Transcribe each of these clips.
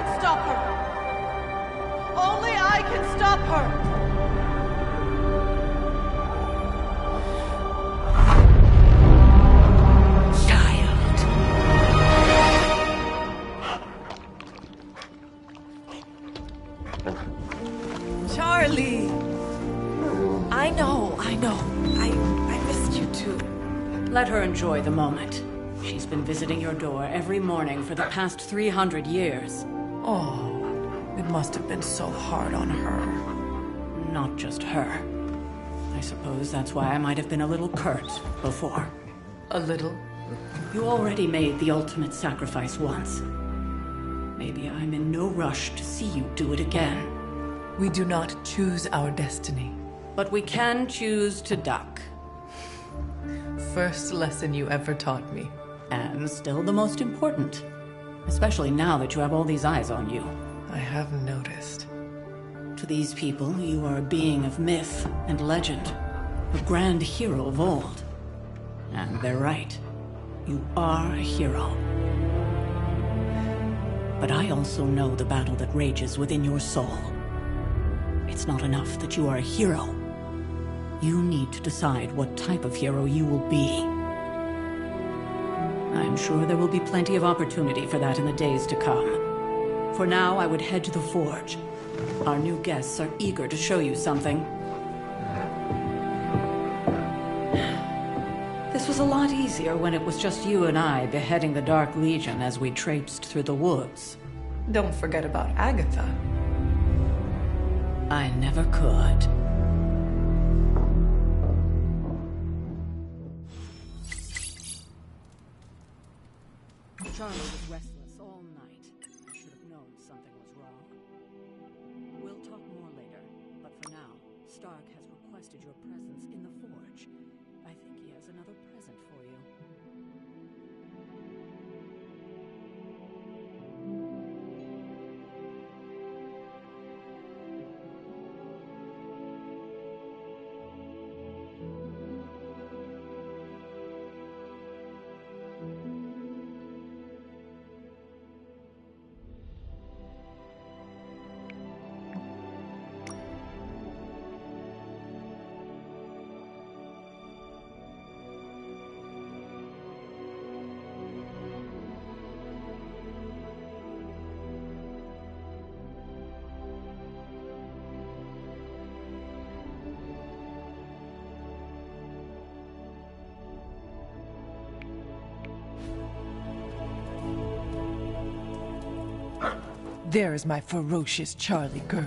can stop her! Only I can stop her! Charlie! I know. I missed you too. Let her enjoy the moment. She's been visiting your door every morning for the past 300 years. Oh, it must have been so hard on her. Not just her. I suppose that's why I might have been a little curt before. A little? You already made the ultimate sacrifice once. Maybe I'm in no rush to see you do it again. We do not choose our destiny. But we can choose to duck. First lesson you ever taught me. And still the most important. Especially now that you have all these eyes on you. I have noticed. To these people, you are a being of myth and legend. A grand hero of old. And they're right. You are a hero. But I also know the battle that rages within your soul. It's not enough that you are a hero. You need to decide what type of hero you will be. I'm sure there will be plenty of opportunity for that in the days to come. For now, I would head to the Forge. Our new guests are eager to show you something. This was a lot easier when it was just you and I beheading the Dark Legion as we traipsed through the woods. Don't forget about Agatha. I never could. Charlie was restless all night. I should have known something was wrong. We'll talk more later, but for now, Stark has requested your presence in the Forge. I think he has another present for you. There is my ferocious Charlie girl.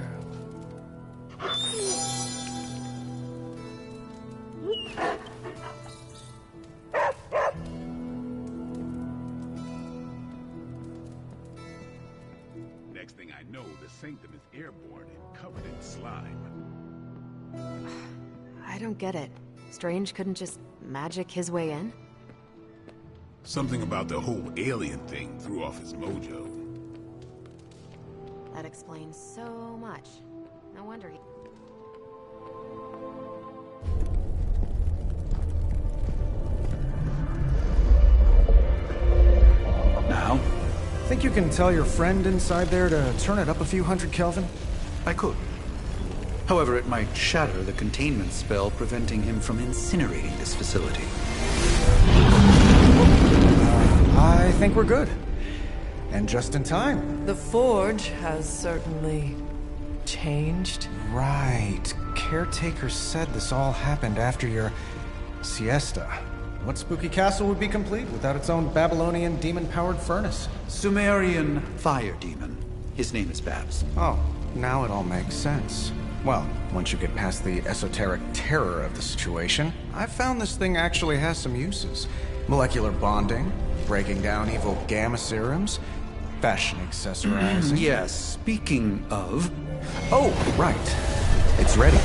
Next thing I know, the Sanctum is airborne and covered in slime. I don't get it. Strange couldn't just magic his way in? Something about the whole alien thing threw off his mojo. That explains so much. No wonder he... Now? Think you can tell your friend inside there to turn it up a few hundred Kelvin? I could. However, it might shatter the containment spell preventing him from incinerating this facility. I think we're good. And just in time. The Forge has certainly changed. Right. Caretaker said this all happened after your siesta. What spooky castle would be complete without its own Babylonian demon-powered furnace? Sumerian fire demon. His name is Babs. Oh, now it all makes sense. Well, once you get past the esoteric terror of the situation, I've found this thing actually has some uses. Molecular bonding, breaking down evil gamma serums, fashion accessorizing. Yes, speaking of... Oh, right. It's ready.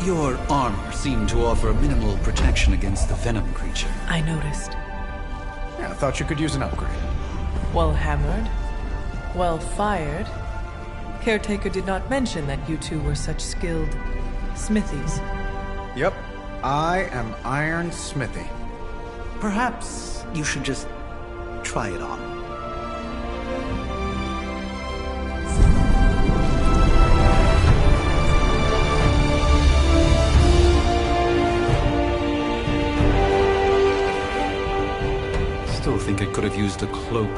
Your armor seemed to offer minimal protection against the venom creature. I noticed. Yeah, I thought you could use an upgrade. Well hammered. Well fired. Caretaker did not mention that you two were such skilled smithies. Yep. I am Iron Smithy. Perhaps you should just try it on. Still think it could have used a cloak.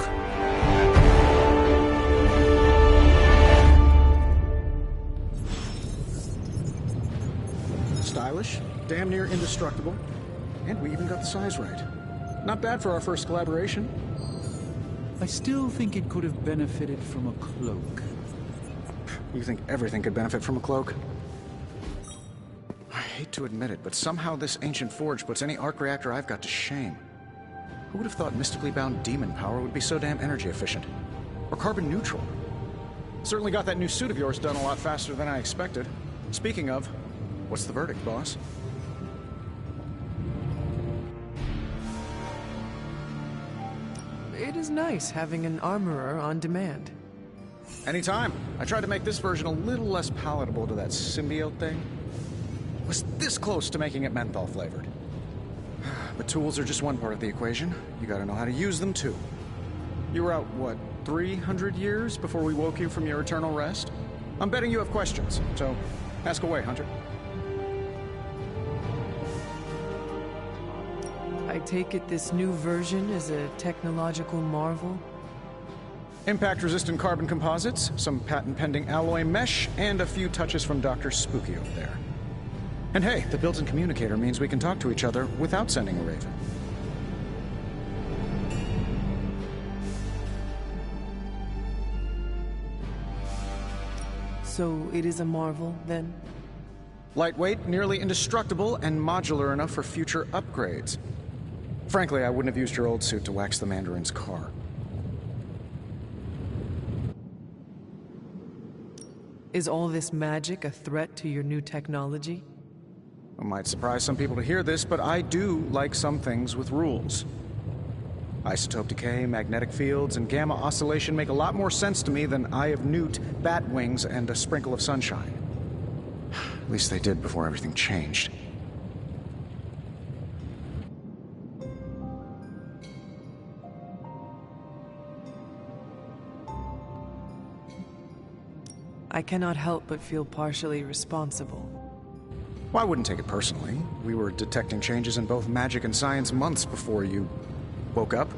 Stylish, damn near indestructible, and we even got the size right. Not bad for our first collaboration. I still think it could have benefited from a cloak. You think everything could benefit from a cloak? I hate to admit it, but somehow this ancient forge puts any arc reactor I've got to shame. Who would have thought mystically bound demon power would be so damn energy efficient? Or carbon neutral? Certainly got that new suit of yours done a lot faster than I expected. Speaking of, what's the verdict, boss? It is nice having an armorer on demand. Anytime. I tried to make this version a little less palatable to that symbiote thing. Was this close to making it menthol flavored. But tools are just one part of the equation. You gotta know how to use them too. You were out, what, 300 years before we woke you from your eternal rest? I'm betting you have questions, so ask away, Hunter. I take it this new version is a technological marvel? Impact-resistant carbon composites, some patent-pending alloy mesh, and a few touches from Dr. Spooky over there. And hey, the built-in communicator means we can talk to each other without sending a raven. So it is a marvel, then? Lightweight, nearly indestructible, and modular enough for future upgrades. Frankly, I wouldn't have used your old suit to wax the Mandarin's car. Is all this magic a threat to your new technology? It might surprise some people to hear this, but I do like some things with rules. Isotope decay, magnetic fields, and gamma oscillation make a lot more sense to me than Eye of Newt, bat wings, and a sprinkle of sunshine. At least they did before everything changed. I cannot help but feel partially responsible. Well, I wouldn't take it personally. We were detecting changes in both magic and science months before you woke up.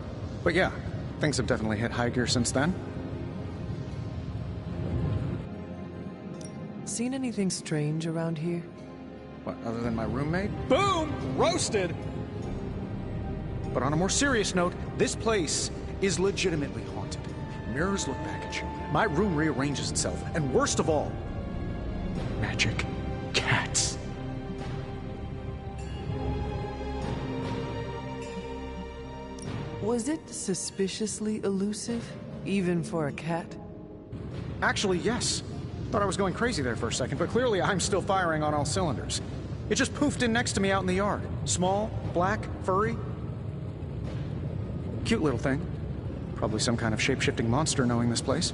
But yeah, things have definitely hit high gear since then. Seen anything strange around here? What, other than my roommate? Boom! Roasted! But on a more serious note, this place is legitimately haunted. Mirrors look back at you. My room rearranges itself. And worst of all, magic cats. Was it suspiciously elusive, even for a cat? Actually, yes. Thought I was going crazy there for a second, but clearly I'm still firing on all cylinders. It just poofed in next to me out in the yard. Small, black, furry. Cute little thing. Probably some kind of shape-shifting monster knowing this place.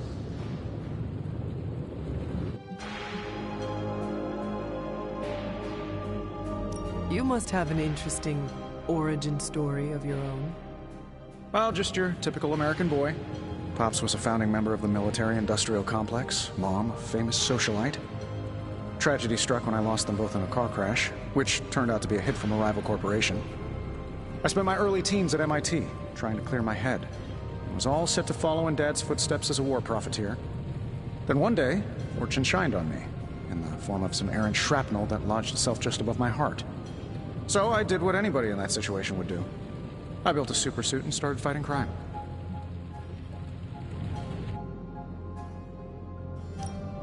You must have an interesting origin story of your own. Well, just your typical American boy. Pops was a founding member of the military-industrial complex. Mom, a famous socialite. Tragedy struck when I lost them both in a car crash, which turned out to be a hit from a rival corporation. I spent my early teens at MIT, trying to clear my head. I was all set to follow in Dad's footsteps as a war profiteer. Then one day, fortune shined on me, in the form of some errant shrapnel that lodged itself just above my heart. So I did what anybody in that situation would do. I built a supersuit and started fighting crime.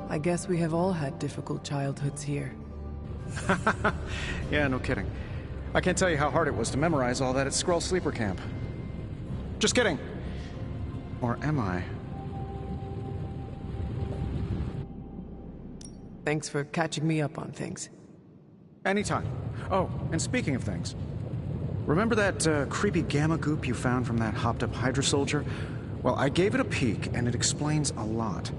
I guess we have all had difficult childhoods here. Yeah, no kidding. I can't tell you how hard it was to memorize all that at Skrull Sleeper Camp. Just kidding. Or am I? Thanks for catching me up on things. Anytime. Oh, and speaking of things, remember that creepy gamma goop you found from that hopped-up Hydra soldier? Well, I gave it a peek, and it explains a lot.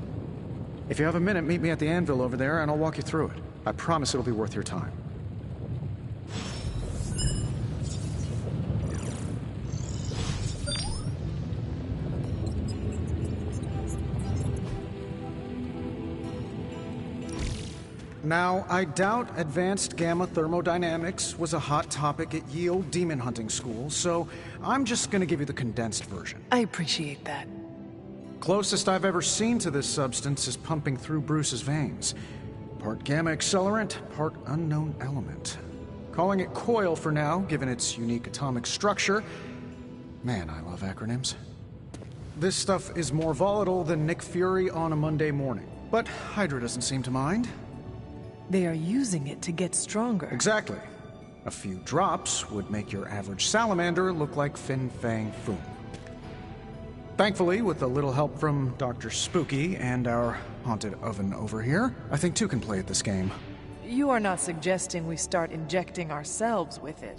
If you have a minute, meet me at the anvil over there, and I'll walk you through it. I promise it'll be worth your time. Now, I doubt advanced gamma thermodynamics was a hot topic at ye olde demon hunting school, so I'm just gonna give you the condensed version. I appreciate that. Closest I've ever seen to this substance is pumping through Bruce's veins. Part gamma accelerant, part unknown element. Calling it Coil for now, given its unique atomic structure. Man, I love acronyms. This stuff is more volatile than Nick Fury on a Monday morning. But Hydra doesn't seem to mind. They are using it to get stronger. Exactly. A few drops would make your average salamander look like Fin Fang Foom. Thankfully, with a little help from Dr. Spooky and our haunted oven over here, I think two can play at this game. You are not suggesting we start injecting ourselves with it.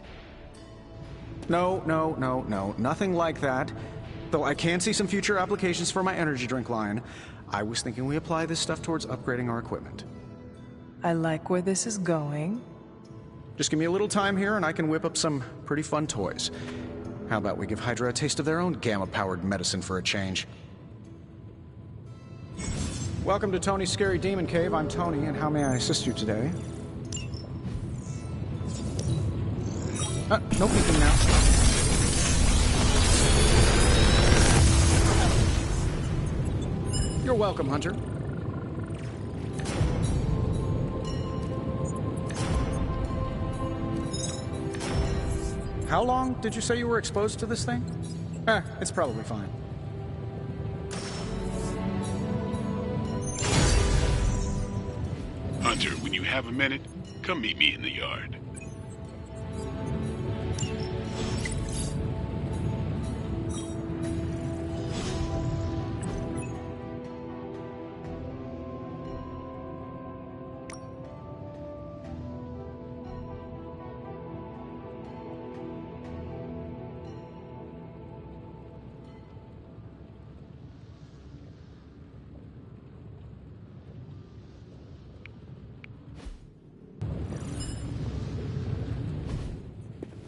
No, nothing like that. Though I can see some future applications for my energy drink line. I was thinking we apply this stuff towards upgrading our equipment. I like where this is going. Just give me a little time here and I can whip up some pretty fun toys. How about we give Hydra a taste of their own gamma-powered medicine for a change? Welcome to Tony's Scary Demon Cave. I'm Tony, and how may I assist you today? No peeking now. You're welcome, Hunter. How long did you say you were exposed to this thing? It's probably fine. Hunter, when you have a minute, come meet me in the yard.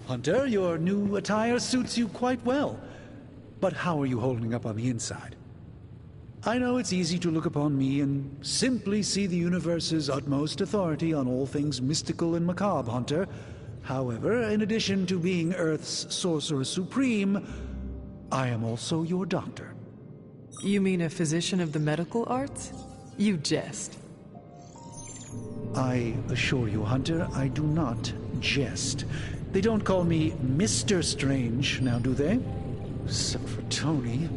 Hunter, your new attire suits you quite well. But how are you holding up on the inside? I know it's easy to look upon me and simply see the universe's utmost authority on all things mystical and macabre, Hunter. However, in addition to being Earth's Sorcerer Supreme, I am also your doctor. You mean a physician of the medical arts? You jest. I assure you, Hunter, I do not jest. They don't call me Mr. Strange, now do they? Except for Tony.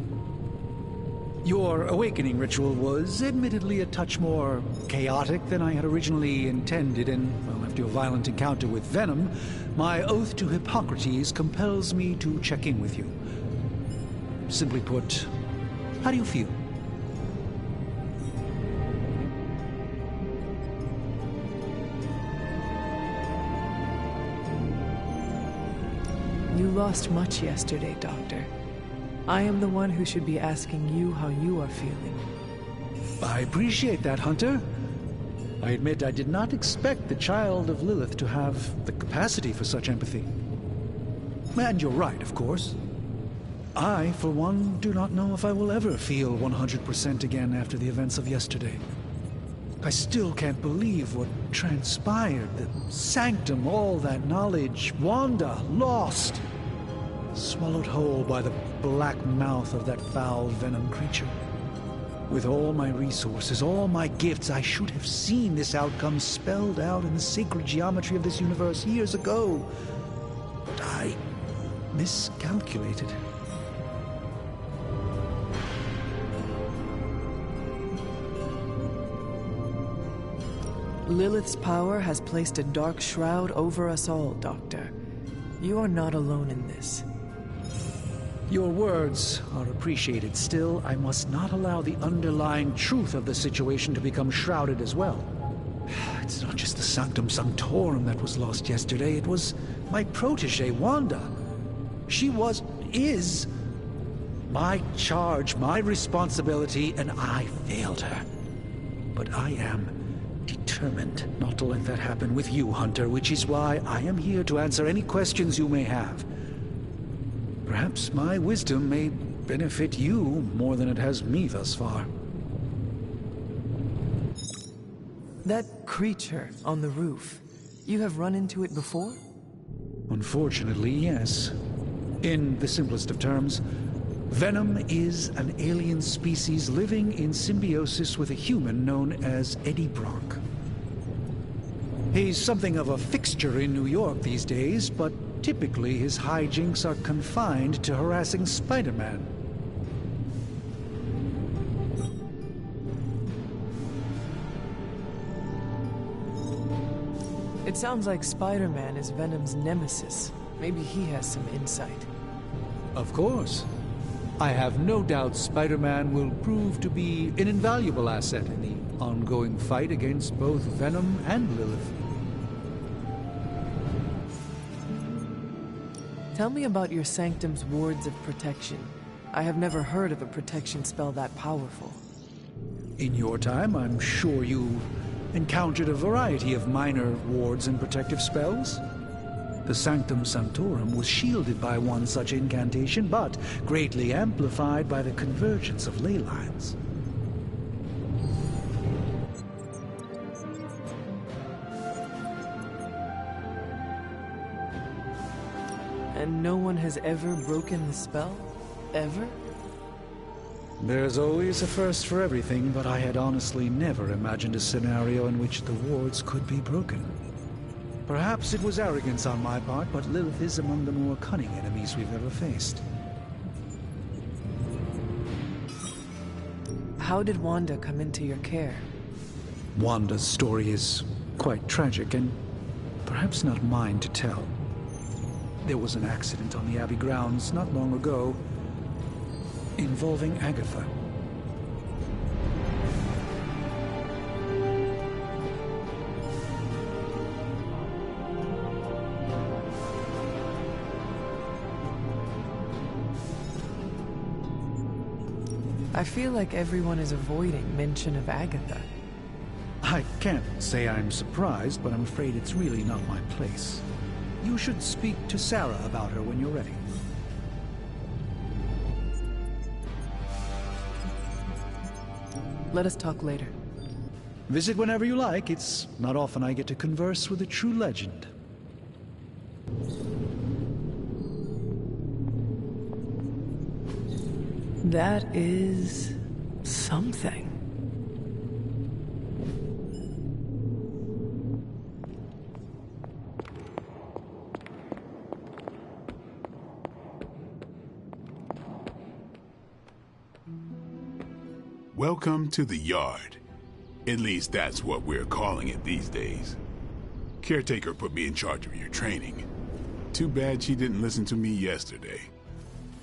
Your awakening ritual was admittedly a touch more chaotic than I had originally intended, and, well, after your violent encounter with Venom, my oath to Hippocrates compels me to check in with you. Simply put, how do you feel? You lost much yesterday, Doctor. I am the one who should be asking you how you are feeling. I appreciate that, Hunter. I admit I did not expect the child of Lilith to have the capacity for such empathy. And you're right, of course. I, for one, do not know if I will ever feel 100% again after the events of yesterday. I still can't believe what transpired. The sanctum, all that knowledge, Wanda, lost. Swallowed whole by the black mouth of that foul Venom creature. With all my resources, all my gifts, I should have seen this outcome spelled out in the sacred geometry of this universe years ago. But I miscalculated. Lilith's power has placed a dark shroud over us all, Doctor. You are not alone in this. Your words are appreciated. Still, I must not allow the underlying truth of the situation to become shrouded as well. It's not just the Sanctum Sanctorum that was lost yesterday. It was my protege, Wanda. She is my charge, my responsibility, and I failed her. But I am determined not to let that happen with you, Hunter, which is why I am here to answer any questions you may have. Perhaps my wisdom may benefit you more than it has me thus far. That creature on the roof, you have run into it before? Unfortunately, yes. In the simplest of terms, Venom is an alien species living in symbiosis with a human known as Eddie Brock. He's something of a fixture in New York these days, but typically his hijinks are confined to harassing Spider-Man. It sounds like Spider-Man is Venom's nemesis. Maybe he has some insight. Of course. I have no doubt Spider-Man will prove to be an invaluable asset in the ongoing fight against both Venom and Lilith. Tell me about your Sanctum's wards of protection. I have never heard of a protection spell that powerful. In your time, I'm sure you encountered a variety of minor wards and protective spells. The Sanctum Sanctorum was shielded by one such incantation, but greatly amplified by the convergence of ley lines. And no one has ever broken the spell? Ever? There's always a first for everything, but I had honestly never imagined a scenario in which the wards could be broken. Perhaps it was arrogance on my part, but Lilith is among the more cunning enemies we've ever faced. How did Wanda come into your care? Wanda's story is quite tragic, and perhaps not mine to tell. There was an accident on the Abbey grounds not long ago involving Agatha. I feel like everyone is avoiding mention of Agatha. I can't say I'm surprised, but I'm afraid it's really not my place. You should speak to Sarah about her when you're ready. Let us talk later. Visit whenever you like. It's not often I get to converse with a true legend. That is something. Welcome to the Yard. At least that's what we're calling it these days. Caretaker put me in charge of your training. Too bad she didn't listen to me yesterday.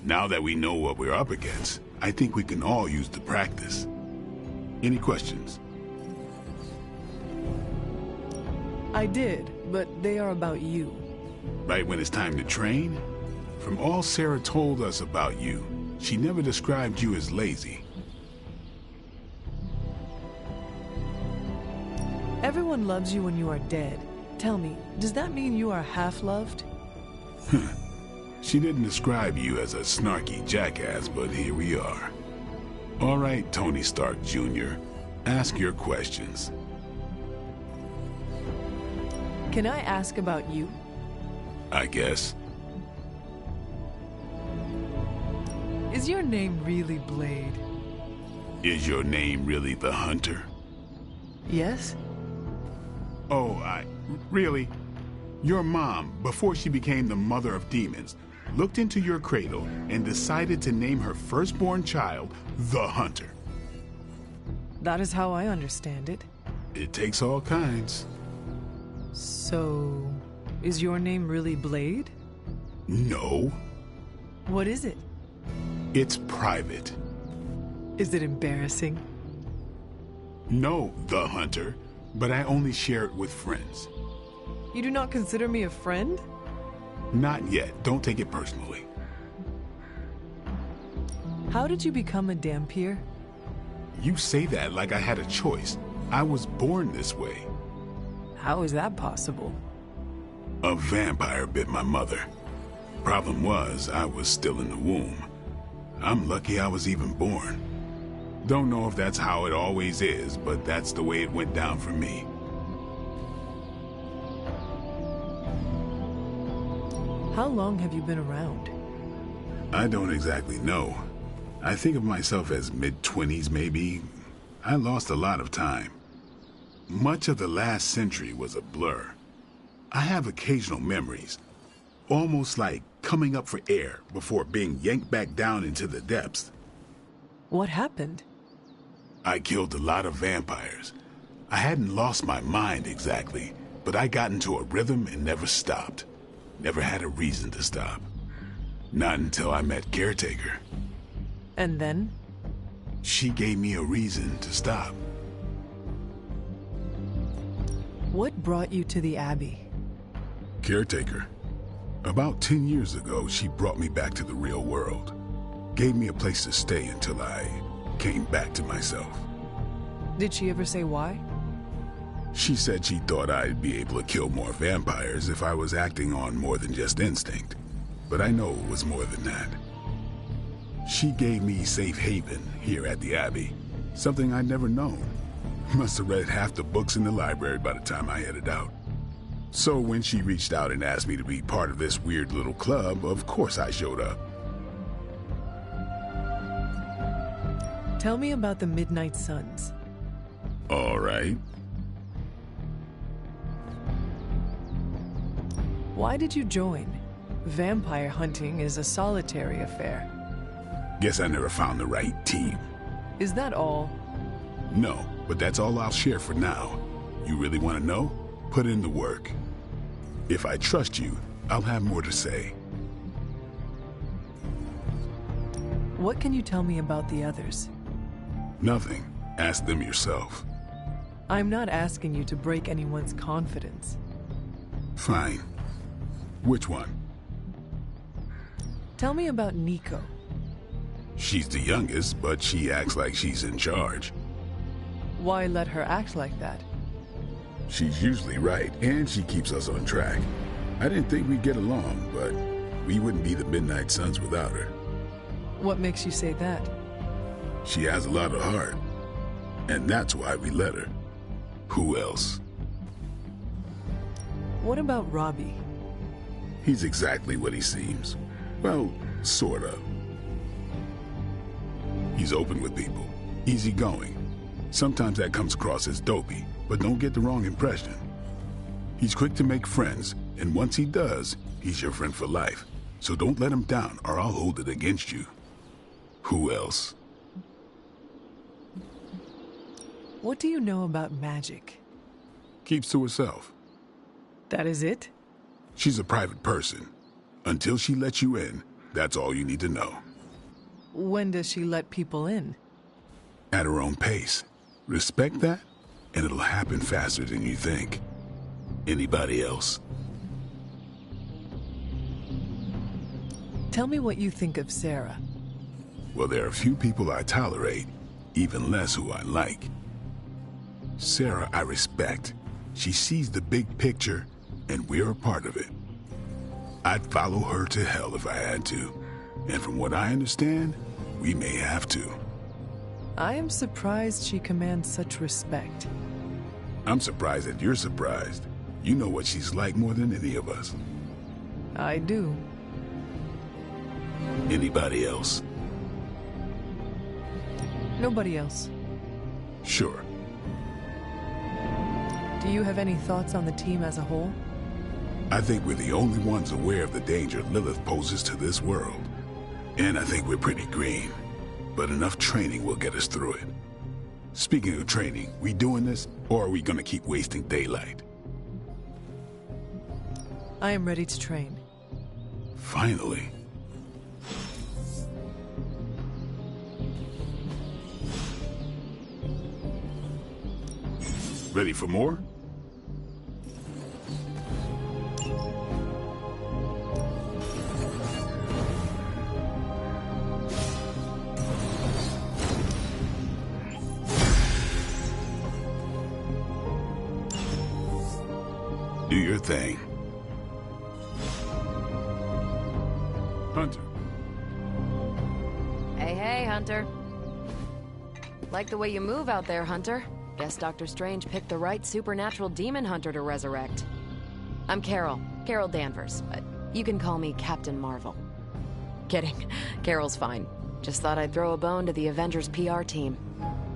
Now that we know what we're up against, I think we can all use the practice. Any questions? I did, but they are about you. Right when it's time to train? From all Sarah told us about you, she never described you as lazy. Everyone loves you when you are dead. Tell me, does that mean you are half-loved? She didn't describe you as a snarky jackass, but here we are. All right, Tony Stark Jr., ask your questions. Can I ask about you? I guess. Is your name really Blade? Is your name really the Hunter? Yes? Oh, really? Your mom, before she became the mother of demons, looked into your cradle and decided to name her firstborn child the Hunter. That is how I understand it. It takes all kinds. So, is your name really Blade? No. What is it? It's private. Is it embarrassing? No, the Hunter, but I only share it with friends. You do not consider me a friend? Not yet. Don't take it personally. How did you become a Dhampir? You say that like I had a choice. I was born this way. How is that possible? A vampire bit my mother. Problem was, I was still in the womb. I'm lucky I was even born. Don't know if that's how it always is, but that's the way it went down for me. How long have you been around? I don't exactly know. I think of myself as mid-20s, maybe. I lost a lot of time. Much of the last century was a blur. I have occasional memories, almost like coming up for air before being yanked back down into the depths. What happened? I killed a lot of vampires. I hadn't lost my mind exactly, but I got into a rhythm and never stopped. Never had a reason to stop. Not until I met Caretaker. And then? She gave me a reason to stop. What brought you to the Abbey? Caretaker. About 10 years ago, she brought me back to the real world. Gave me a place to stay until I came back to myself. Did she ever say why? She said she thought I'd be able to kill more vampires if I was acting on more than just instinct. But I know it was more than that. She gave me safe haven here at the Abbey, something I'd never known. Must have read half the books in the library by the time I headed out. So when she reached out and asked me to be part of this weird little club, of course I showed up. Tell me about the Midnight Suns. All right. Why did you join? Vampire hunting is a solitary affair. Guess I never found the right team. Is that all? No, but that's all I'll share for now. You really want to know? Put in the work. If I trust you, I'll have more to say. What can you tell me about the others? Nothing. Ask them yourself. I'm not asking you to break anyone's confidence. Fine. Which one? Tell me about Nico. She's the youngest, but she acts like she's in charge. Why let her act like that? She's usually right, and she keeps us on track. I didn't think we'd get along, but we wouldn't be the Midnight Suns without her. What makes you say that? She has a lot of heart, and that's why we let her. Who else? What about Robbie? He's exactly what he seems. Well, sort of. He's open with people, easygoing. Sometimes that comes across as dopey, but don't get the wrong impression. He's quick to make friends, and once he does, he's your friend for life. So don't let him down, or I'll hold it against you. Who else? What do you know about magic? Keeps to herself. That is it? She's a private person. Until she lets you in, that's all you need to know. When does she let people in? At her own pace. Respect that, and it'll happen faster than you think. Anybody else? Tell me what you think of Sarah. Well, there are a few people I tolerate, even less who I like. Sarah, I respect. She sees the big picture, and we're a part of it. I'd follow her to hell if I had to. And from what I understand, we may have to. I am surprised she commands such respect. I'm surprised that you're surprised. You know what she's like more than any of us. I do. Anybody else? Nobody else. Sure. Do you have any thoughts on the team as a whole? I think we're the only ones aware of the danger Lilith poses to this world. And I think we're pretty green. But enough training will get us through it. Speaking of training, we doing this, or are we gonna keep wasting daylight? I am ready to train. Finally. Ready for more? Do your thing. Hunter. Hey, Hunter. Like the way you move out there, Hunter. Guess Dr. Strange picked the right supernatural demon hunter to resurrect. I'm Carol Danvers, but You can call me Captain Marvel. Kidding. Carol's fine. Just thought I'd throw a bone to the Avengers PR team.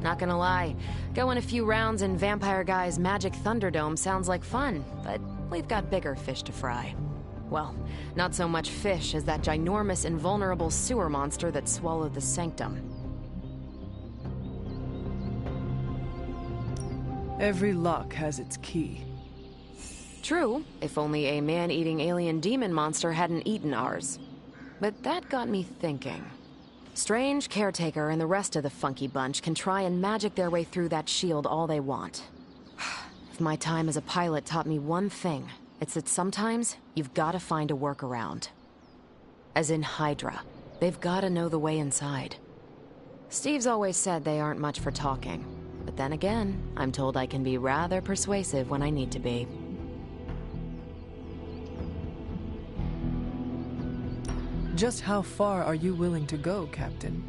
Not gonna lie, going a few rounds in Vampire Guy's Magic Thunderdome sounds like fun, but we've got bigger fish to fry. Well, not so much fish as that ginormous invulnerable sewer monster that swallowed the Sanctum. Every lock has its key. True, if only a man-eating alien demon monster hadn't eaten ours. But that got me thinking. Strange, Caretaker, and the rest of the funky bunch can try and magic their way through that shield all they want. If my time as a pilot taught me one thing, it's that sometimes you've gotta find a workaround. As in Hydra. They've gotta know the way inside. Steve's always said they aren't much for talking. But then again, I'm told I can be rather persuasive when I need to be. Just how far are you willing to go, Captain?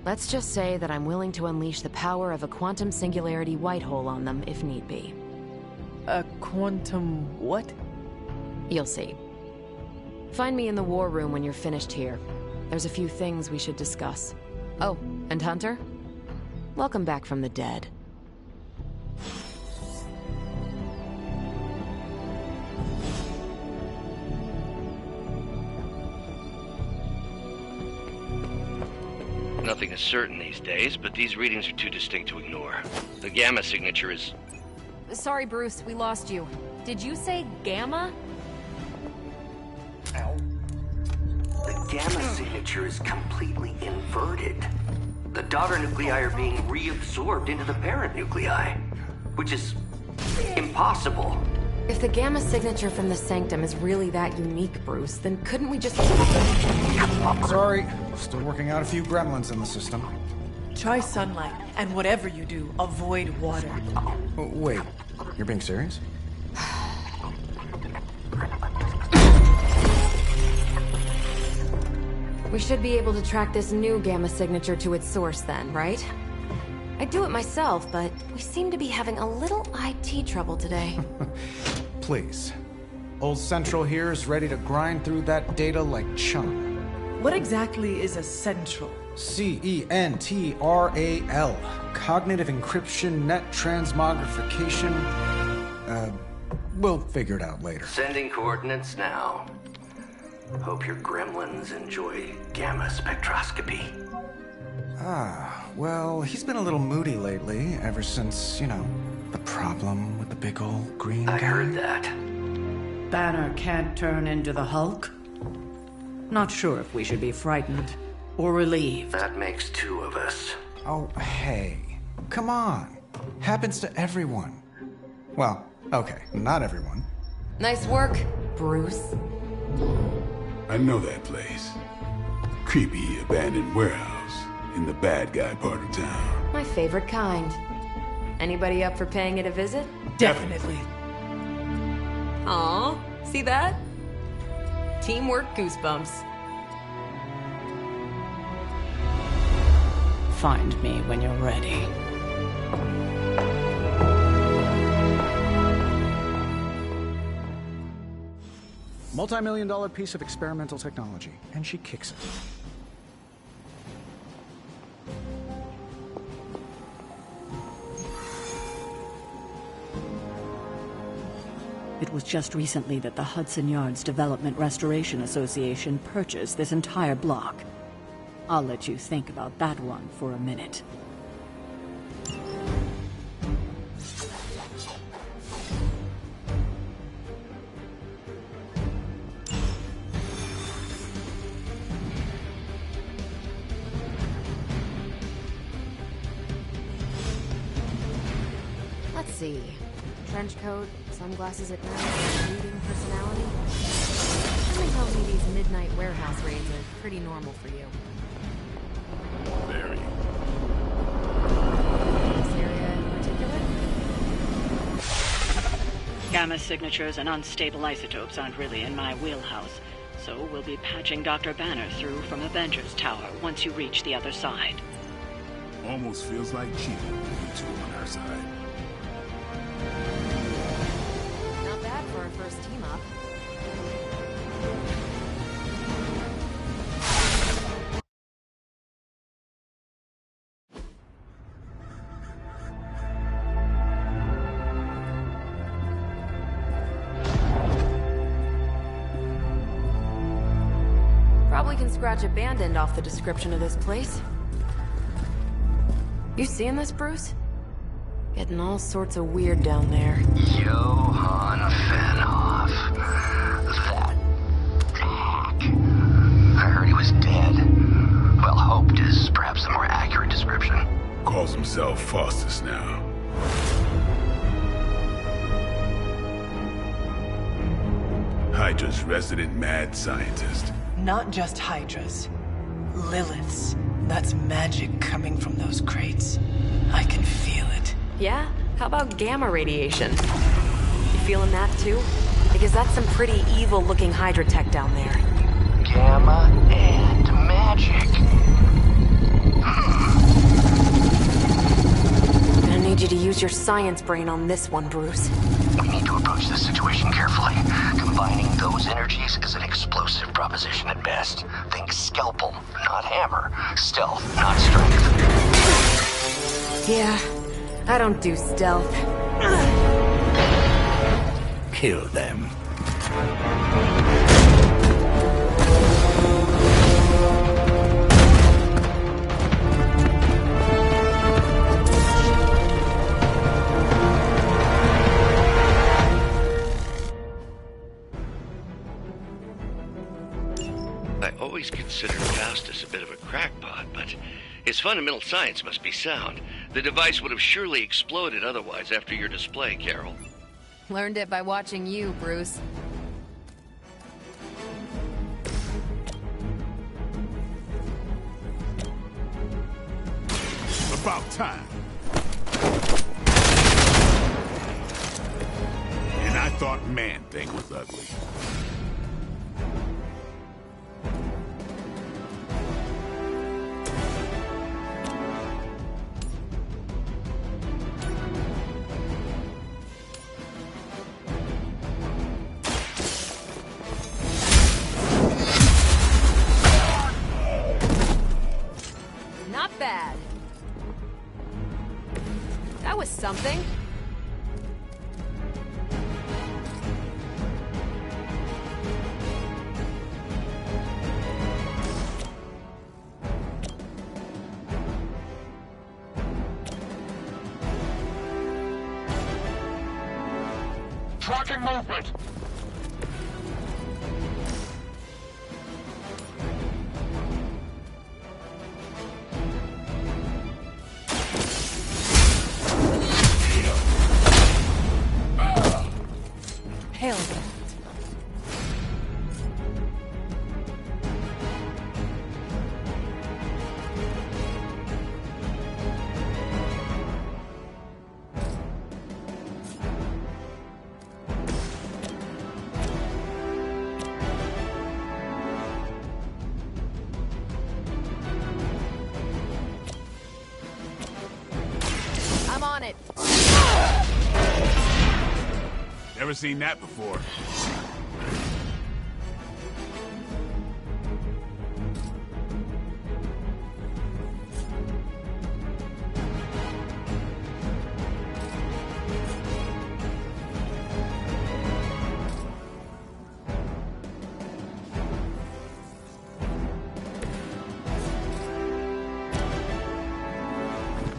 Let's just say that I'm willing to unleash the power of a quantum singularity white hole on them if need be. A quantum what? You'll see. Find me in the war room when you're finished here. There's a few things we should discuss. Oh, and Hunter? Welcome back from the dead. Nothing is certain these days, but these readings are too distinct to ignore. The Gamma signature is... Sorry, Bruce, we lost you. Did you say Gamma? The Gamma signature is completely inverted. The daughter nuclei are being reabsorbed into the parent nuclei, which is impossible. If the Gamma signature from the Sanctum is really that unique, Bruce, then couldn't we just... Sorry, still working out a few gremlins in the system. Try sunlight, and whatever you do, avoid water. Oh, wait, you're being serious? We should be able to track this new Gamma signature to its source then, right? I'd do it myself, but we seem to be having a little IT trouble today. Please. Old Central here is ready to grind through that data like chum. What exactly is a central? CENTRAL. Cognitive Encryption Net Transmogrification. We'll figure it out later. Sending coordinates now. Hope your gremlins enjoy gamma spectroscopy. Well, he's been a little moody lately, ever since, you know, the problem with the big old green guy. I heard that. Banner can't turn into the Hulk? Not sure if we should be frightened or relieved. That makes two of us. Oh, hey. Come on. Happens to everyone. Well, okay, not everyone. Nice work, Bruce. I know that place. Creepy abandoned warehouse in the bad guy part of town. My favorite kind. Anybody up for paying it a visit? Definitely. Aw, see that? Teamwork goosebumps. Find me when you're ready. Multi-million-dollar piece of experimental technology, and she kicks it. It was just recently that the Hudson Yards Development Restoration Association purchased this entire block. I'll let you think about that one for a minute. Let's see. Trench coat, sunglasses at night, reading personality. Something tells me these midnight warehouse raids are pretty normal for you. Very. This area in particular? Gamma signatures and unstable isotopes aren't really in my wheelhouse, so we'll be patching Dr. Banner through from Avengers Tower once you reach the other side. Almost feels like cheating with you two on our side. Not bad for our first team up. Probably can scratch abandoned off the description of this place. You seeing this, Bruce? Getting all sorts of weird down there. Johann Fenhoff. That hack. I heard he was dead. Well, hoped is perhaps a more accurate description. Calls himself Faustus now. Hydra's resident mad scientist. Not just Hydra's. Lilith's. That's magic coming from those crates. I can feel it. Yeah? How about gamma radiation? You feeling that too? Because that's some pretty evil-looking Hydra tech down there. Gamma and magic. I need you to use your science brain on this one, Bruce. We need to approach this situation carefully. Combining those energies is an explosive proposition at best. Think scalpel, not hammer. Stealth, not strength. Yeah, I don't do stealth. Kill them. I always considered Faustus a bit of a crackpot, but his fundamental science must be sound. The device would have surely exploded otherwise after your display, Carol. Learned it by watching you, Bruce. About time. And I thought Man-Thing was ugly. Not bad. That was something. Tracking movement. Hail that. I'm on it. Never seen that before.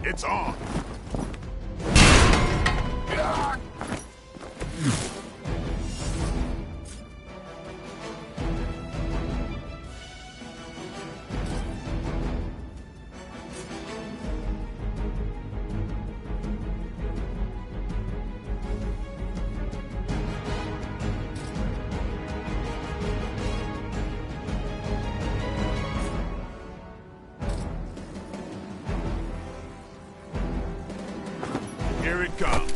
It's on. Here it comes.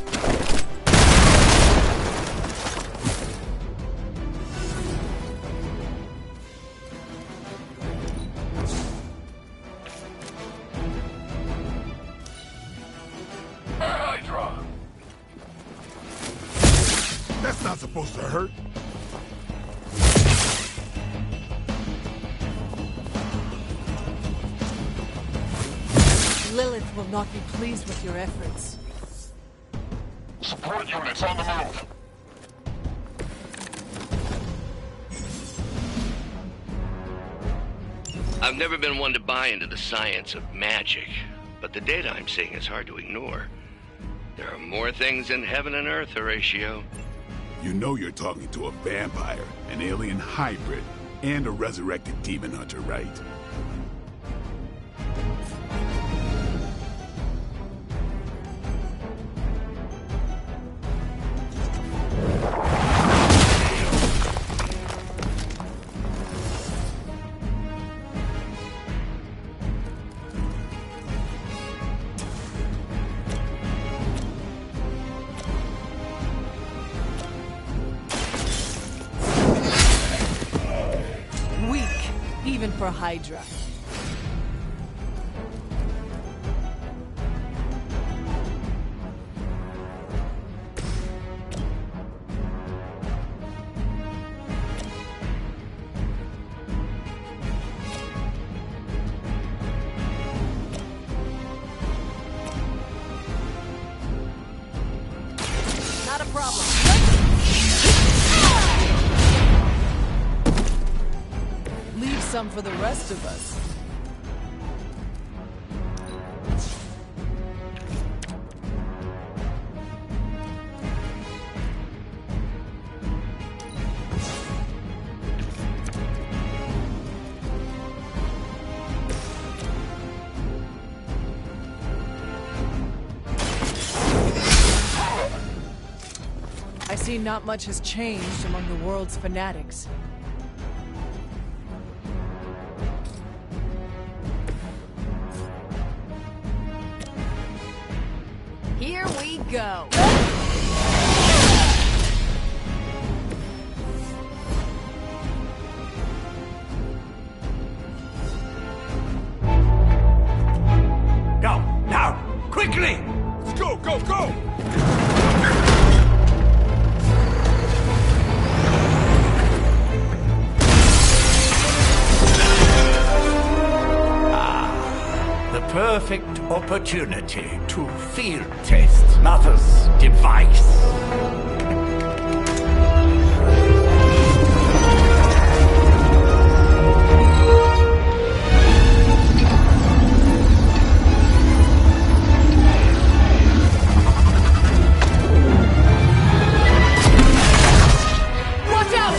Hydra! That's not supposed to hurt. Lilith will not be pleased with your efforts. Support units on the move. I've never been one to buy into the science of magic, but the data I'm seeing is hard to ignore. There are more things in heaven and earth, Horatio. You know you're talking to a vampire, an alien hybrid, and a resurrected demon hunter, right? Even for Hydra. Not a problem. Leave some for the rest of us. I see not much has changed among the world's fanatics. Here we go. Go, now, quickly! Let's go, go, go! The perfect opportunity to field test Mother's device. Watch out!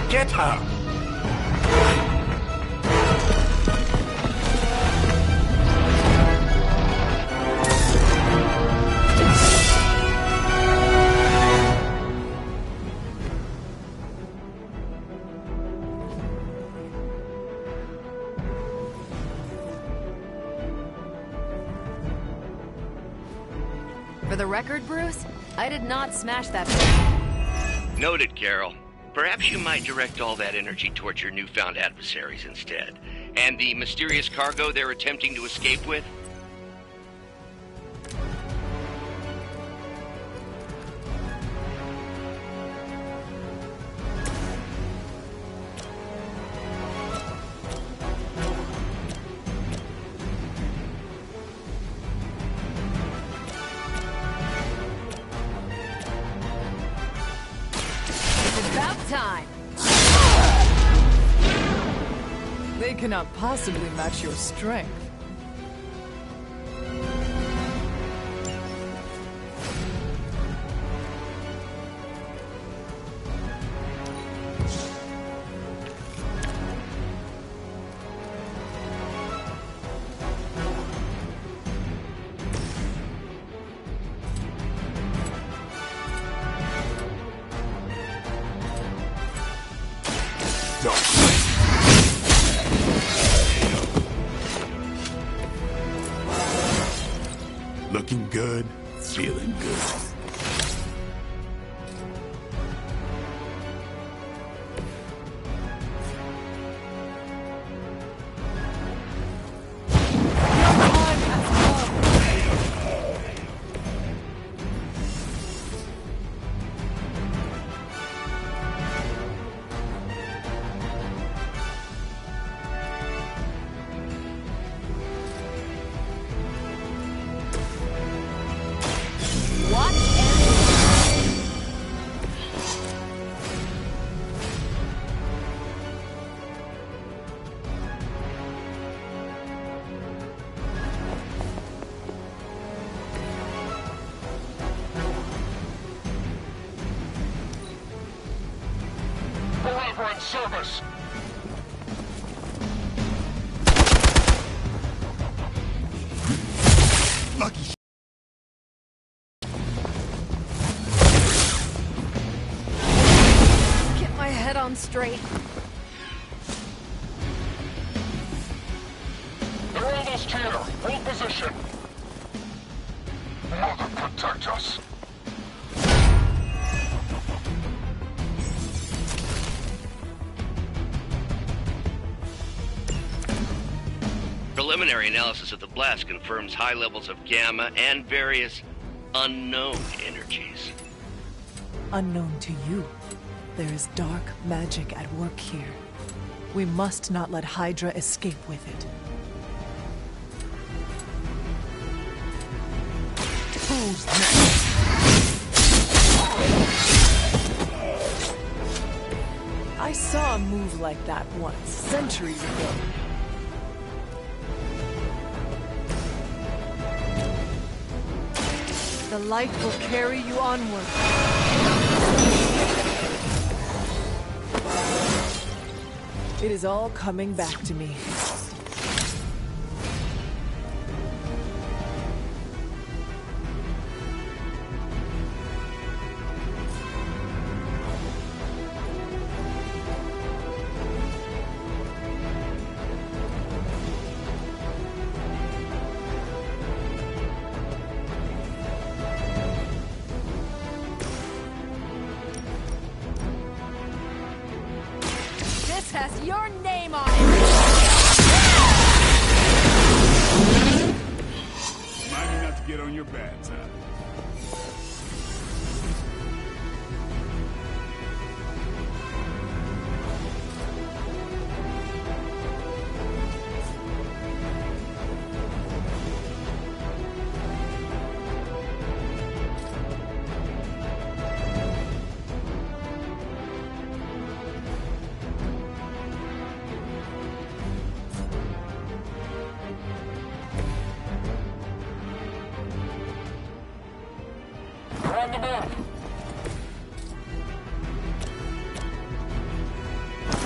Get her! For the record, Bruce, I did not smash that. Noted, Carol. Perhaps you might direct all that energy towards your newfound adversaries instead. And the mysterious cargo they're attempting to escape with? About time. They cannot possibly match your strength. Looking good, feeling good. service! Lucky. Get my head on straight. They're almost here! Hold position! Mother, protect us! Preliminary analysis of the blast confirms high levels of gamma and various unknown energies. Unknown to you, there is dark magic at work here. We must not let Hydra escape with it. Who's next? I saw a move like that once, centuries ago. The light will carry you onward. It is all coming back to me. Has your name on it! Remind me not to get on your bad side. On the move!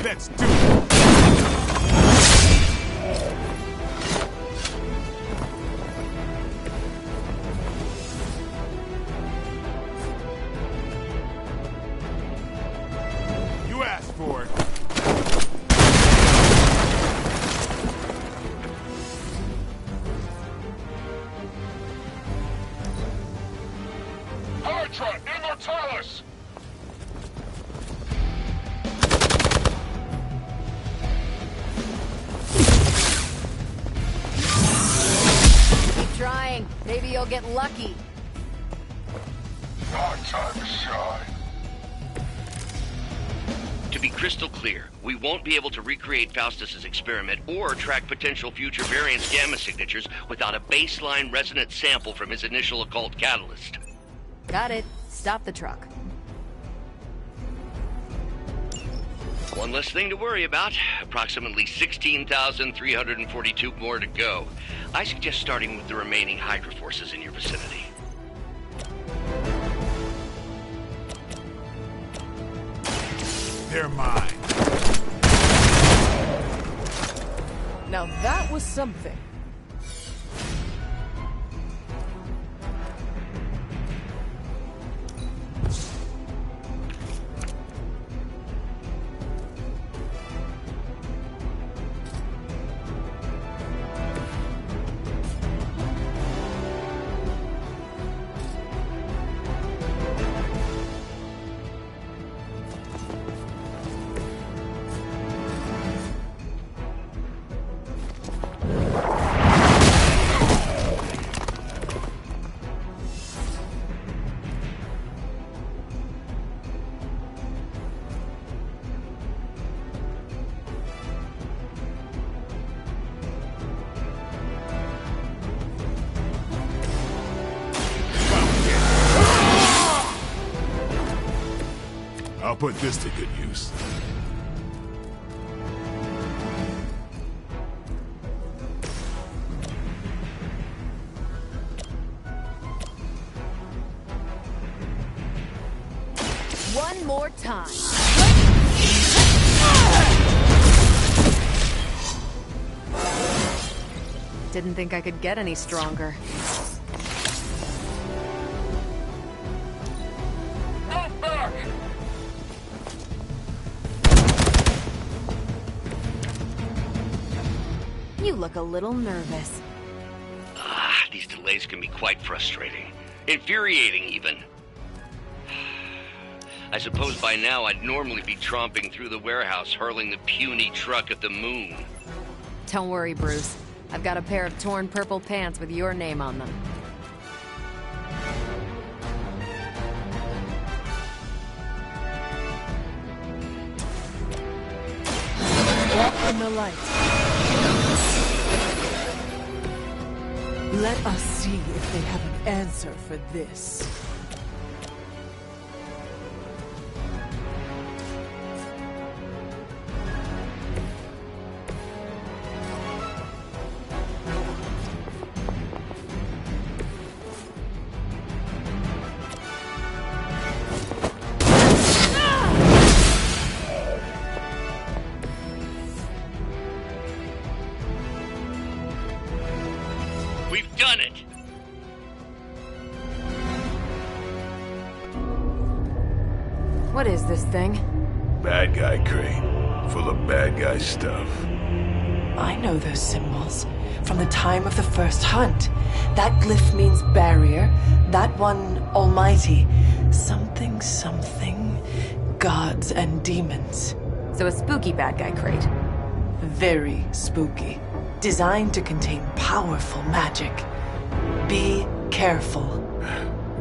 Let's do it! You asked for it. Hydra, Immortalis! Keep trying. Maybe you'll get lucky. My time to shine. To be crystal clear, we won't be able to recreate Faustus's experiment or track potential future variance gamma signatures without a baseline resonant sample from his initial occult catalyst. Got it. Stop the truck. One less thing to worry about. Approximately 16,342 more to go. I suggest starting with the remaining Hydra forces in your vicinity. They're mine. Now that was something. I'll put this to good use. One more time. Didn't think I could get any stronger. Move back! You look a little nervous. These delays can be quite frustrating. Infuriating, even. I suppose by now I'd normally be tromping through the warehouse, hurling the puny truck at the moon. Don't worry, Bruce. I've got a pair of torn purple pants with your name on them. Walk in the light. Let us see if they have an answer for this. We've done it! What is this thing? Bad guy crate. Full of bad guy stuff. I know those symbols from the time of the first hunt. That glyph means barrier, that one almighty. Something, something, gods and demons. So a spooky bad guy crate. Very spooky. Designed to contain powerful magic. Be careful.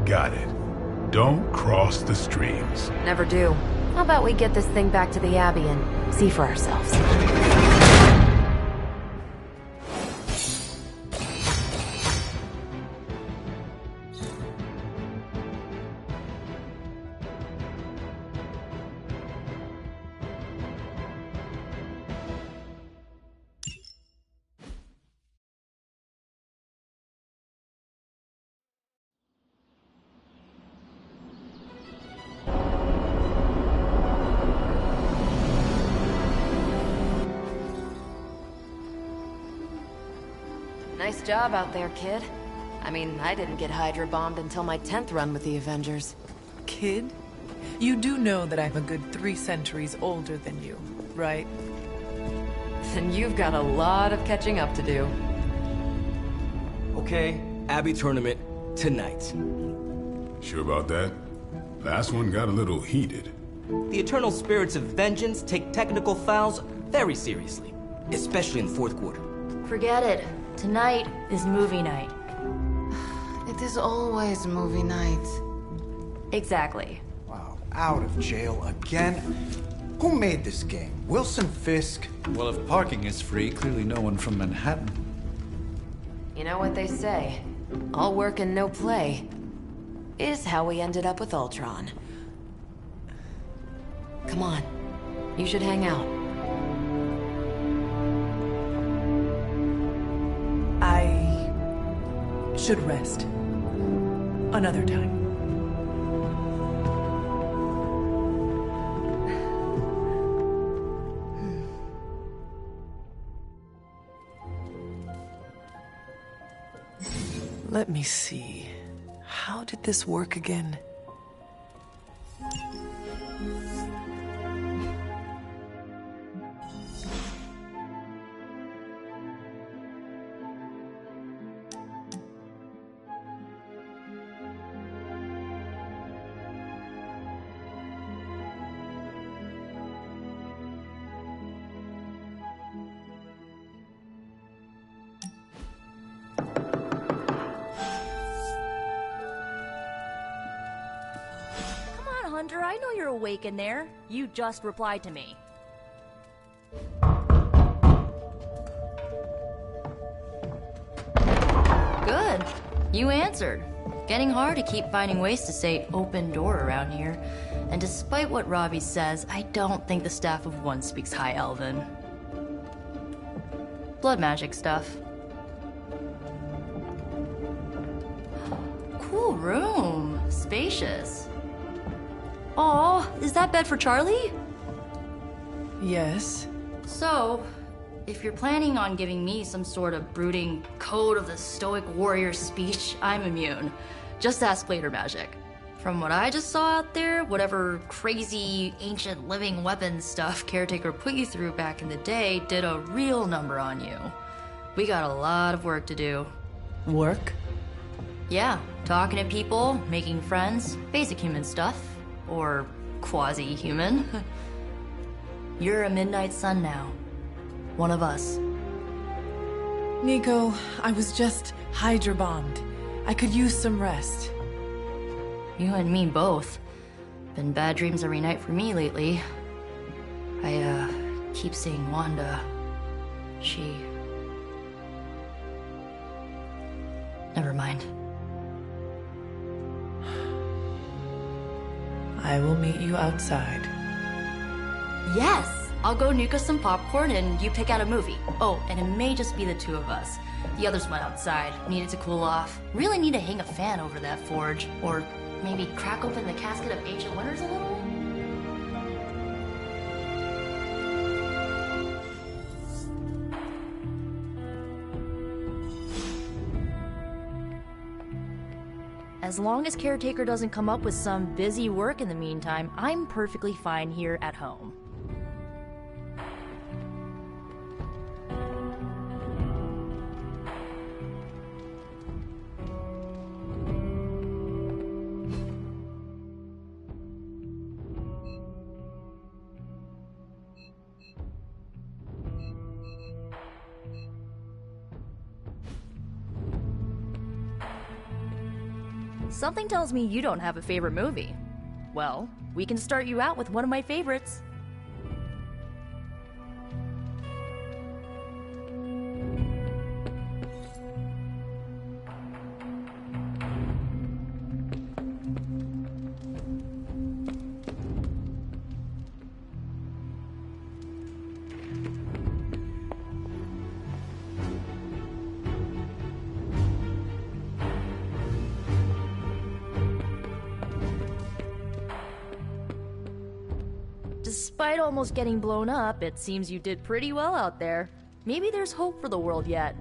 Got it. Don't cross the streams. Never do. How about we get this thing back to the Abbey and see for ourselves? Nice job out there, kid. I mean, I didn't get Hydra bombed until my 10th run with the Avengers. Kid? You do know that I'm a good 3 centuries older than you, right? Then you've got a lot of catching up to do. Okay, Abbey tournament tonight. Sure about that? Last one got a little heated. The Eternal Spirits of Vengeance take technical fouls very seriously, especially in the fourth quarter. Forget it. Tonight is movie night. It is always movie night. Exactly. Wow, out of jail again? Who made this game? Wilson Fisk? Well, if parking is free, clearly no one from Manhattan. You know what they say? All work and no play is how we ended up with Ultron. Come on. You should hang out. I should rest. Another time. Let me see. How did this work again? Hunter, I know you're awake in there. You just replied to me. Good. You answered. Getting hard to keep finding ways to say open door around here. And despite what Robbie says, I don't think the staff of One speaks High Elven. Blood magic stuff. Cool room. Spacious. Aw, is that bed for Charlie? Yes. So, if you're planning on giving me some sort of brooding code of the stoic warrior speech, I'm immune. Just ask later, Magic. From what I just saw out there, whatever crazy ancient living weapons stuff Caretaker put you through back in the day did a real number on you. We got a lot of work to do. Work? Yeah, talking to people, making friends, basic human stuff. Or quasi-human. You're a Midnight Sun now. One of us. Nico, I was just Hydra bombed. I could use some rest. You and me both. Been bad dreams every night for me lately. I, keep seeing Wanda. She... Never mind. I will meet you outside. Yes! I'll go nuke us some popcorn and you pick out a movie. Oh, and it may just be the two of us. The others went outside, needed to cool off. Really need to hang a fan over that forge. Or maybe crack open the casket of Ancient Wonders a little? As long as Caretaker doesn't come up with some busy work in the meantime, I'm perfectly fine here at home. Something tells me you don't have a favorite movie. Well, we can start you out with one of my favorites. Despite almost getting blown up, it seems you did pretty well out there. Maybe there's hope for the world yet.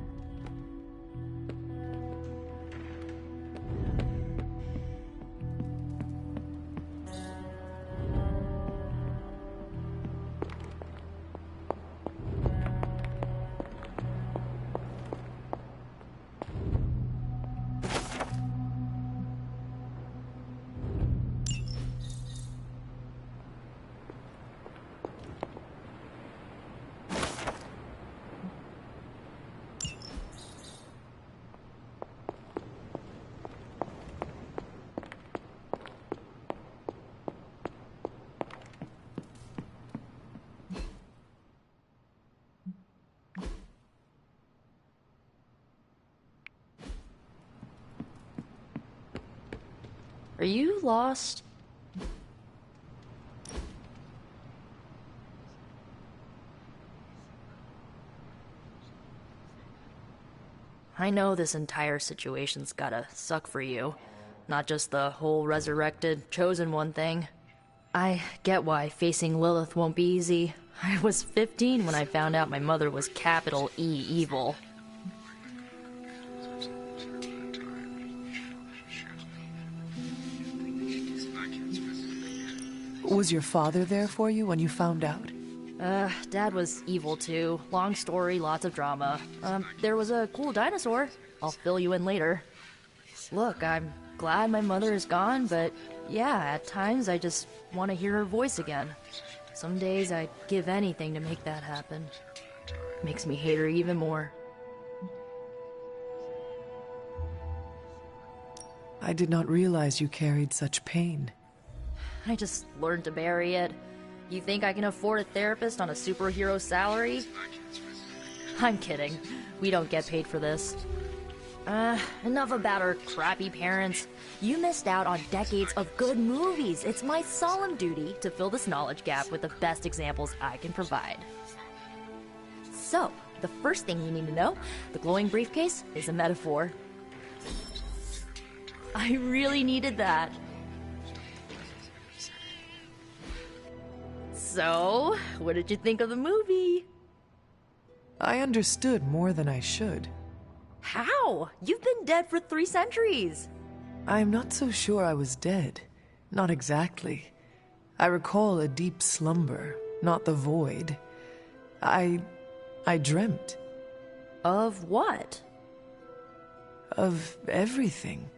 Are you lost? I know this entire situation's gotta suck for you. Not just the whole resurrected, chosen one thing. I get why facing Lilith won't be easy. I was 15 when I found out my mother was capital E evil. Was your father there for you when you found out? Dad was evil too. Long story, lots of drama. There was a cool dinosaur. I'll fill you in later. Look, I'm glad my mother is gone, but yeah, at times I just want to hear her voice again. Some days I'd give anything to make that happen. Makes me hate her even more. I did not realize you carried such pain. I just learned to bury it. You think I can afford a therapist on a superhero salary? I'm kidding. We don't get paid for this. Enough about our crappy parents. You missed out on decades of good movies. It's my solemn duty to fill this knowledge gap with the best examples I can provide. So, the first thing you need to know, the glowing briefcase is a metaphor. I really needed that. So, what did you think of the movie? I understood more than I should. How? You've been dead for 3 centuries. I'm not so sure I was dead. Not exactly. I recall a deep slumber, not the void. I dreamt. Of what? Of everything.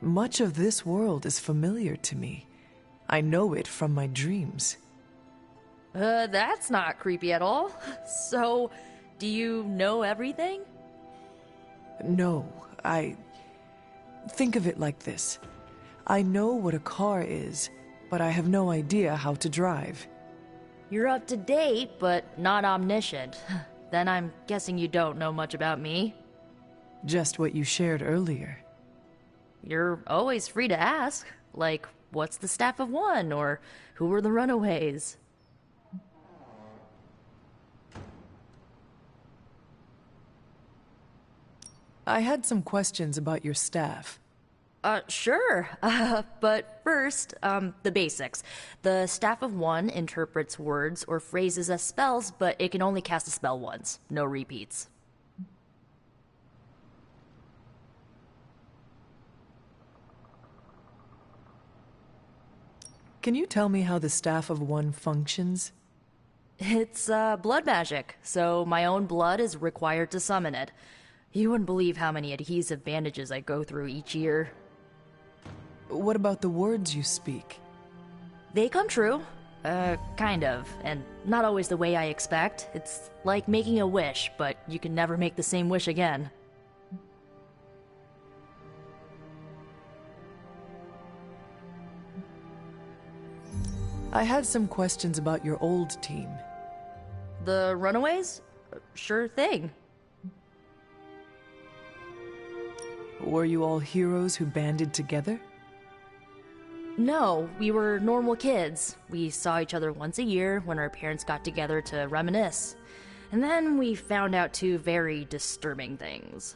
Much of this world is familiar to me. I know it from my dreams. That's not creepy at all. So, do you know everything? No, Think of it like this. I know what a car is, but I have no idea how to drive. You're up to date, but not omniscient. Then I'm guessing you don't know much about me. Just what you shared earlier. You're always free to ask. Like, what's the Staff of One? Or who were the Runaways? I had some questions about your staff. Sure. But first, the basics. The Staff of One interprets words or phrases as spells, but it can only cast a spell once. No repeats. Can you tell me how the Staff of One functions? It's, blood magic, so my own blood is required to summon it. You wouldn't believe how many adhesive bandages I go through each year. What about the words you speak? They come true. Kind of. And not always the way I expect. It's like making a wish, but you can never make the same wish again. I had some questions about your old team. The Runaways? Sure thing. Were you all heroes who banded together? No, we were normal kids. We saw each other once a year when our parents got together to reminisce. And then we found out 2 very disturbing things.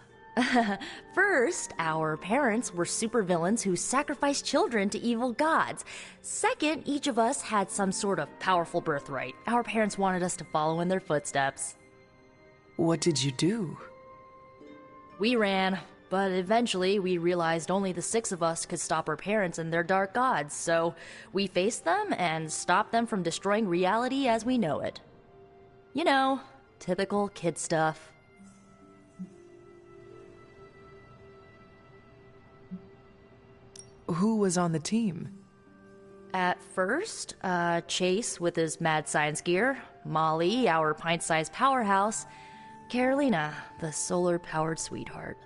First, our parents were supervillains who sacrificed children to evil gods. Second, each of us had some sort of powerful birthright. Our parents wanted us to follow in their footsteps. What did you do? We ran. But eventually, we realized only the 6 of us could stop our parents and their dark gods, so we faced them and stopped them from destroying reality as we know it. You know, typical kid stuff. Who was on the team? At first, Chase with his mad science gear, Molly, our pint-sized powerhouse, Carolina, the solar-powered sweetheart.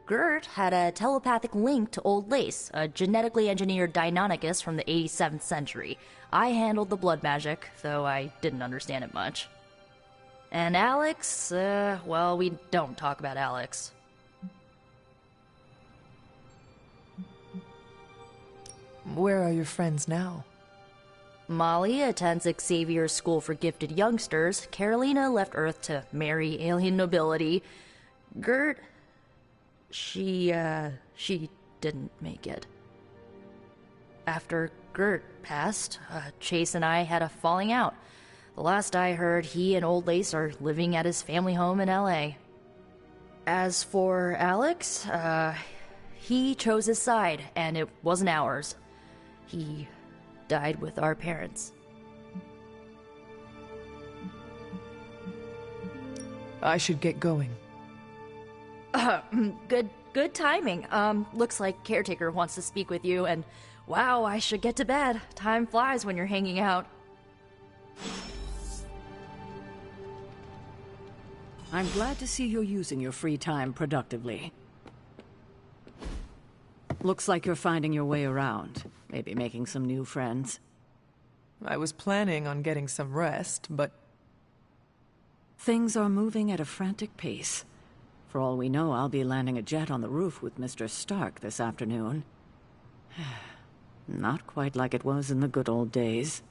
Gert had a telepathic link to Old Lace, a genetically engineered Deinonychus from the 87th century. I handled the blood magic, though I didn't understand it much. And Alex, well, we don't talk about Alex. Where are your friends now? Molly attends Xavier's School for Gifted Youngsters. Carolina left Earth to marry alien nobility. Gert... She didn't make it. After Gert passed, Chase and I had a falling out. The last I heard, he and Old Lace are living at his family home in L.A. As for Alex, he chose his side, and it wasn't ours. He died with our parents. I should get going. Good timing. Looks like Caretaker wants to speak with you, and wow, I should get to bed. Time flies when you're hanging out. I'm glad to see you're using your free time productively. Looks like you're finding your way around. Maybe making some new friends. I was planning on getting some rest, but... Things are moving at a frantic pace. For all we know, I'll be landing a jet on the roof with Mr. Stark this afternoon. Not quite like it was in the good old days.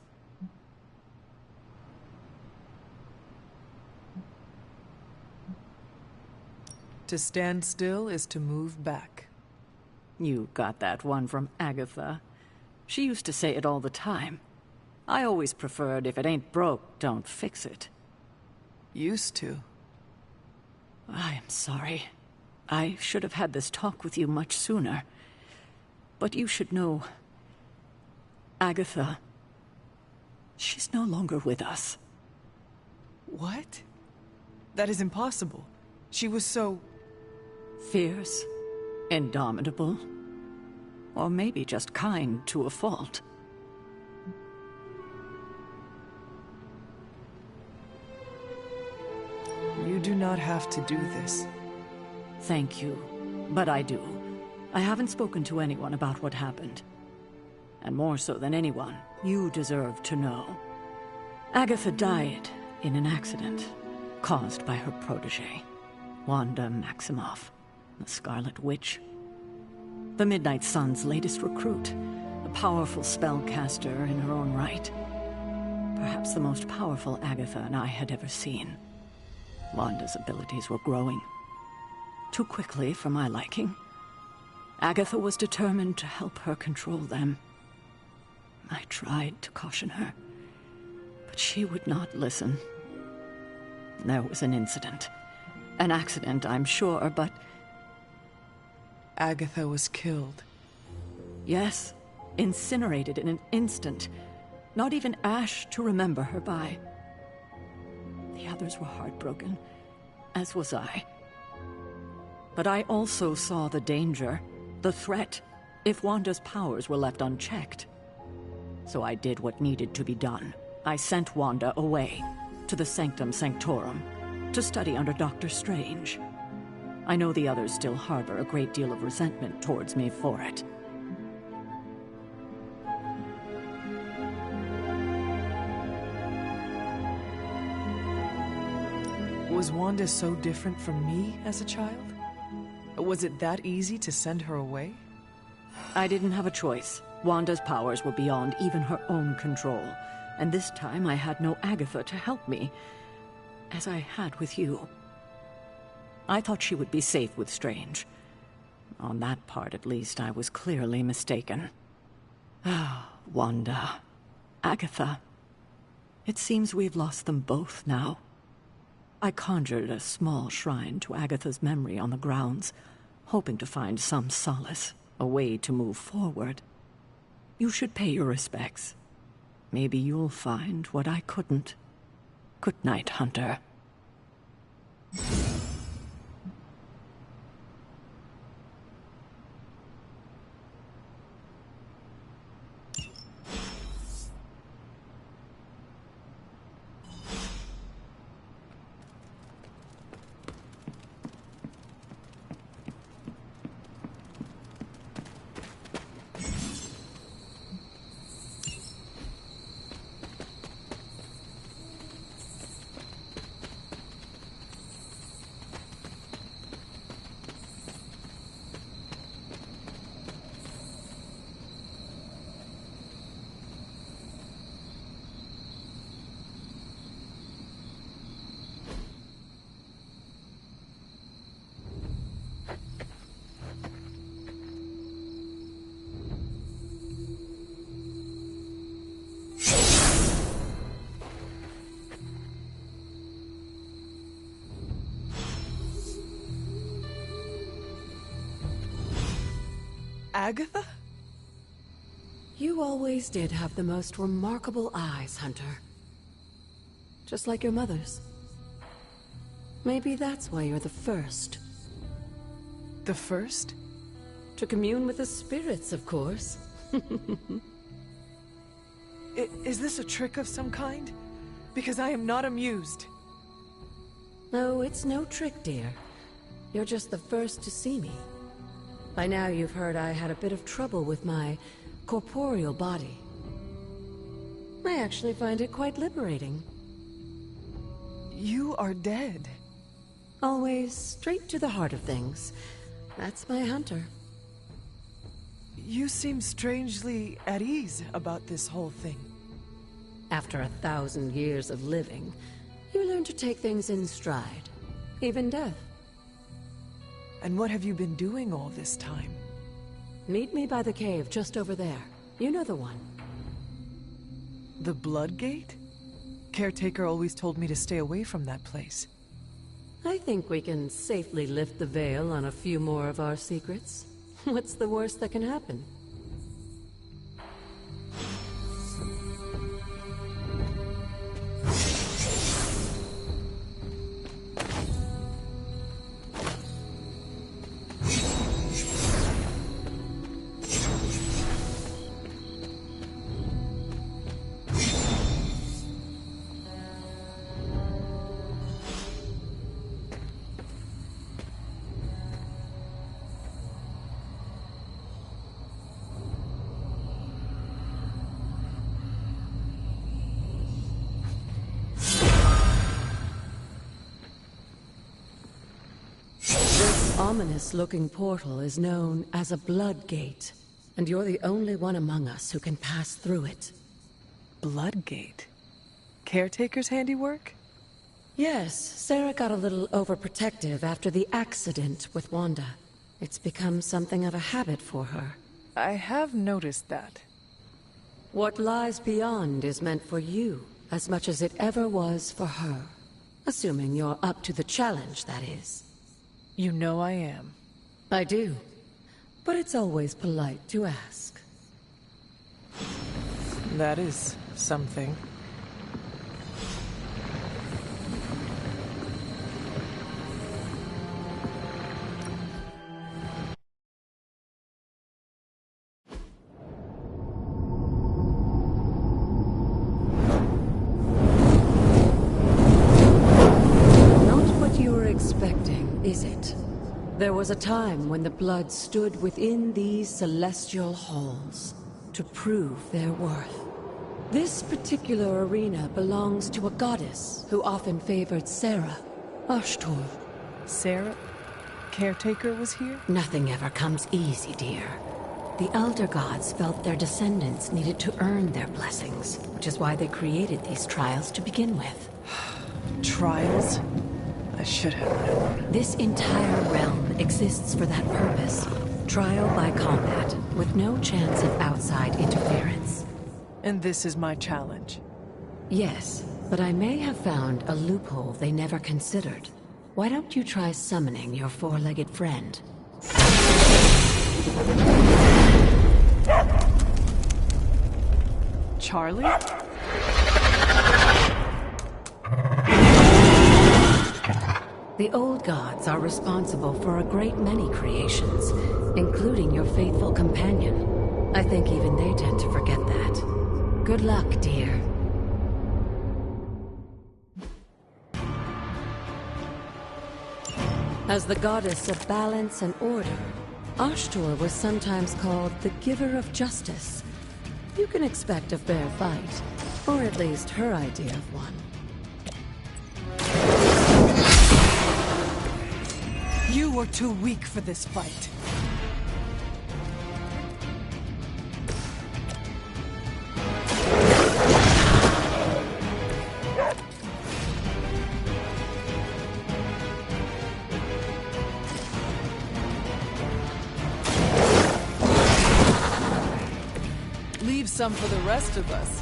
To stand still is to move back. You got that one from Agatha. She used to say it all the time. I always preferred if it ain't broke, don't fix it. Used to. I am sorry. I should have had this talk with you much sooner. But you should know... Agatha... she's no longer with us. What? That is impossible. She was so... fierce, indomitable, or maybe just kind to a fault. You do not have to do this. Thank you, but I do. I haven't spoken to anyone about what happened. And more so than anyone, you deserve to know. Agatha died in an accident caused by her protege, Wanda Maximoff, the Scarlet Witch. The Midnight Sun's latest recruit, a powerful spellcaster in her own right. Perhaps the most powerful Agatha and I had ever seen. Wanda's abilities were growing. Too quickly for my liking. Agatha was determined to help her control them. I tried to caution her, but she would not listen. There was an incident. An accident, I'm sure, but... Agatha was killed. Yes, incinerated in an instant. Not even ash to remember her by. The others were heartbroken, as was I. But I also saw the danger, the threat, if Wanda's powers were left unchecked. So I did what needed to be done. I sent Wanda away, to the Sanctum Sanctorum, to study under Doctor Strange. I know the others still harbor a great deal of resentment towards me for it. Was Wanda so different from me as a child? Was it that easy to send her away? I didn't have a choice. Wanda's powers were beyond even her own control, and this time I had no Agatha to help me, as I had with you. I thought she would be safe with Strange. On that part, at least, I was clearly mistaken. Ah, Wanda. Agatha. It seems we've lost them both now. I conjured a small shrine to Agatha's memory on the grounds, hoping to find some solace, a way to move forward. You should pay your respects. Maybe you'll find what I couldn't. Good night, Hunter. Agatha? You always did have the most remarkable eyes, Hunter. Just like your mother's. Maybe that's why you're the first. The first? To commune with the spirits, of course. Is this a trick of some kind? Because I am not amused. No, it's no trick, dear. You're just the first to see me. By now you've heard I had a bit of trouble with my corporeal body. I actually find it quite liberating. You are dead. Always straight to the heart of things. That's my Hunter. You seem strangely at ease about this whole thing. After 1,000 years of living, you learn to take things in stride. Even death. And what have you been doing all this time? Meet me by the cave just over there. You know the one. The Blood Gate? Caretaker always told me to stay away from that place. I think we can safely lift the veil on a few more of our secrets. What's the worst that can happen? Ominous-looking portal is known as a Blood Gate, and you're the only one among us who can pass through it. Blood Gate? Caretaker's handiwork? Yes, Sarah got a little overprotective after the accident with Wanda. It's become something of a habit for her. I have noticed that. What lies beyond is meant for you as much as it ever was for her. Assuming you're up to the challenge, that is. You know I am. I do. But it's always polite to ask. That is something. Is it? There was a time when the blood stood within these celestial halls to prove their worth. This particular arena belongs to a goddess who often favored Sarah, Ashtor. Sarah? Caretaker was here? Nothing ever comes easy, dear. The Elder Gods felt their descendants needed to earn their blessings, which is why they created these trials to begin with. Trials? I should have known. This entire realm exists for that purpose. Trial by combat, with no chance of outside interference. And this is my challenge? Yes, but I may have found a loophole they never considered. Why don't you try summoning your four-legged friend? Charlie? The old gods are responsible for a great many creations, including your faithful companion. I think even they tend to forget that. Good luck, dear. As the goddess of balance and order, Ashtor was sometimes called the Giver of Justice. You can expect a fair fight, or at least her idea of one. You were too weak for this fight. Leave some for the rest of us.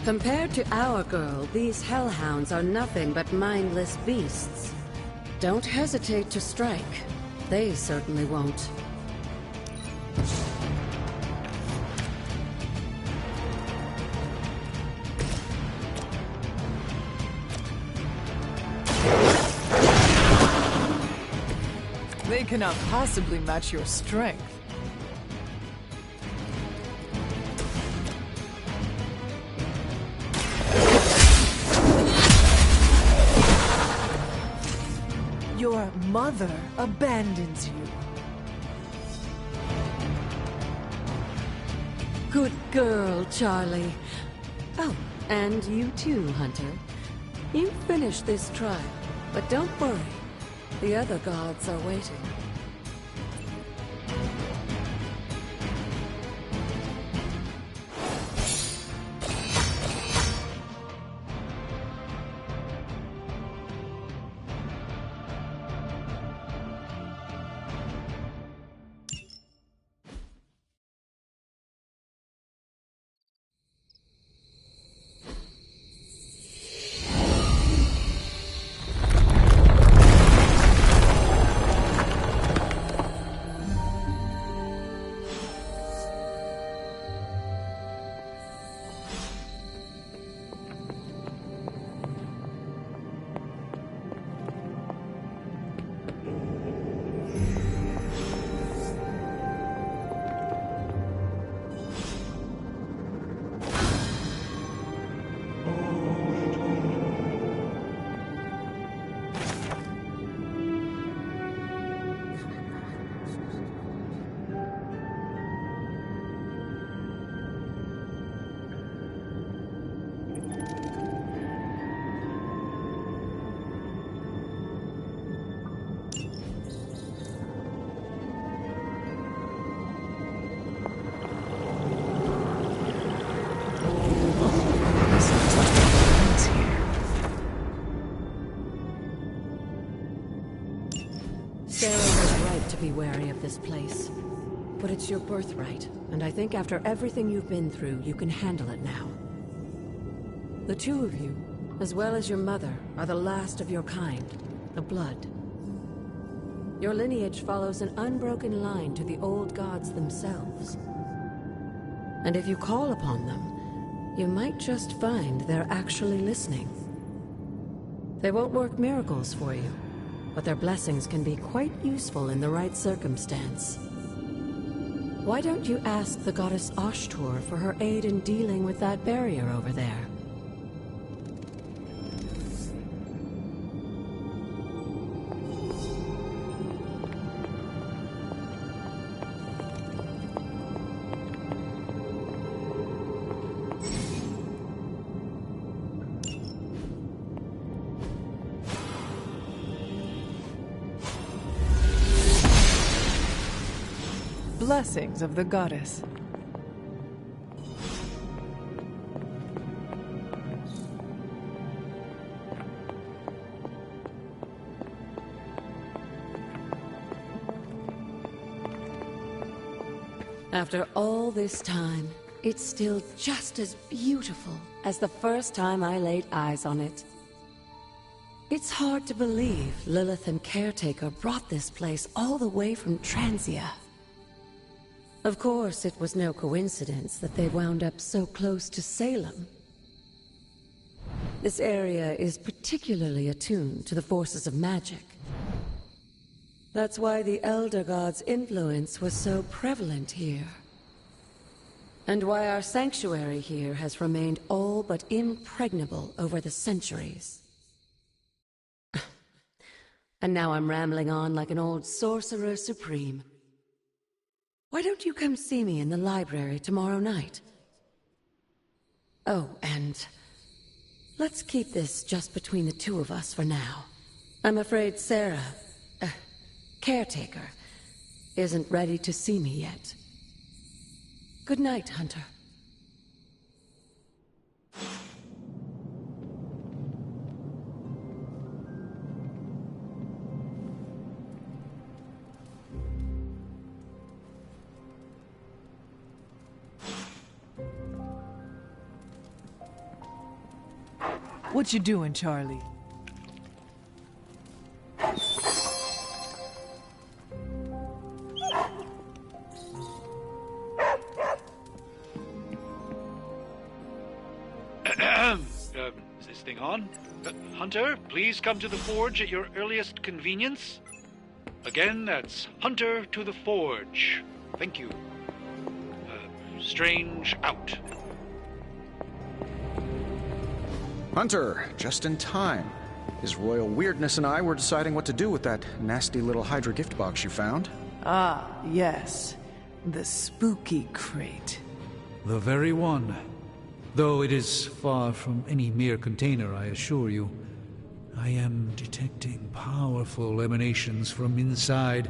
Compared to our girl, these hellhounds are nothing but mindless beasts. Don't hesitate to strike. They certainly won't. They cannot possibly match your strength. Your mother abandons you. Good girl, Charlie. Oh, and you too, Hunter. You finished this trial, but don't worry. The other gods are waiting. Sarah was right to be wary of this place. But it's your birthright, and I think after everything you've been through, you can handle it now. The two of you, as well as your mother, are the last of your kind, the Blood. Your lineage follows an unbroken line to the old gods themselves. And if you call upon them, you might just find they're actually listening. They won't work miracles for you, but their blessings can be quite useful in the right circumstance. Why don't you ask the goddess Ashtur for her aid in dealing with that barrier over there? Blessings of the goddess. After all this time, it's still just as beautiful as the first time I laid eyes on it. It's hard to believe Lilith and Caretaker brought this place all the way from Transia. Of course, it was no coincidence that they wound up so close to Salem. This area is particularly attuned to the forces of magic. That's why the Elder God's influence was so prevalent here. And why our sanctuary here has remained all but impregnable over the centuries. And now I'm rambling on like an old sorcerer supreme. Why don't you come see me in the library tomorrow night? Oh, and let's keep this just between the two of us for now. I'm afraid Sarah, Caretaker, isn't ready to see me yet. Good night, Hunter. What you doing, Charlie? Is this thing on? Hunter, please come to the forge at your earliest convenience. Again, that's Hunter to the forge. Thank you. Strange out. Hunter, just in time. His royal weirdness and I were deciding what to do with that nasty little Hydra gift box you found. Ah, yes. The spooky crate. The very one. Though it is far from any mere container, I assure you. I am detecting powerful emanations from inside.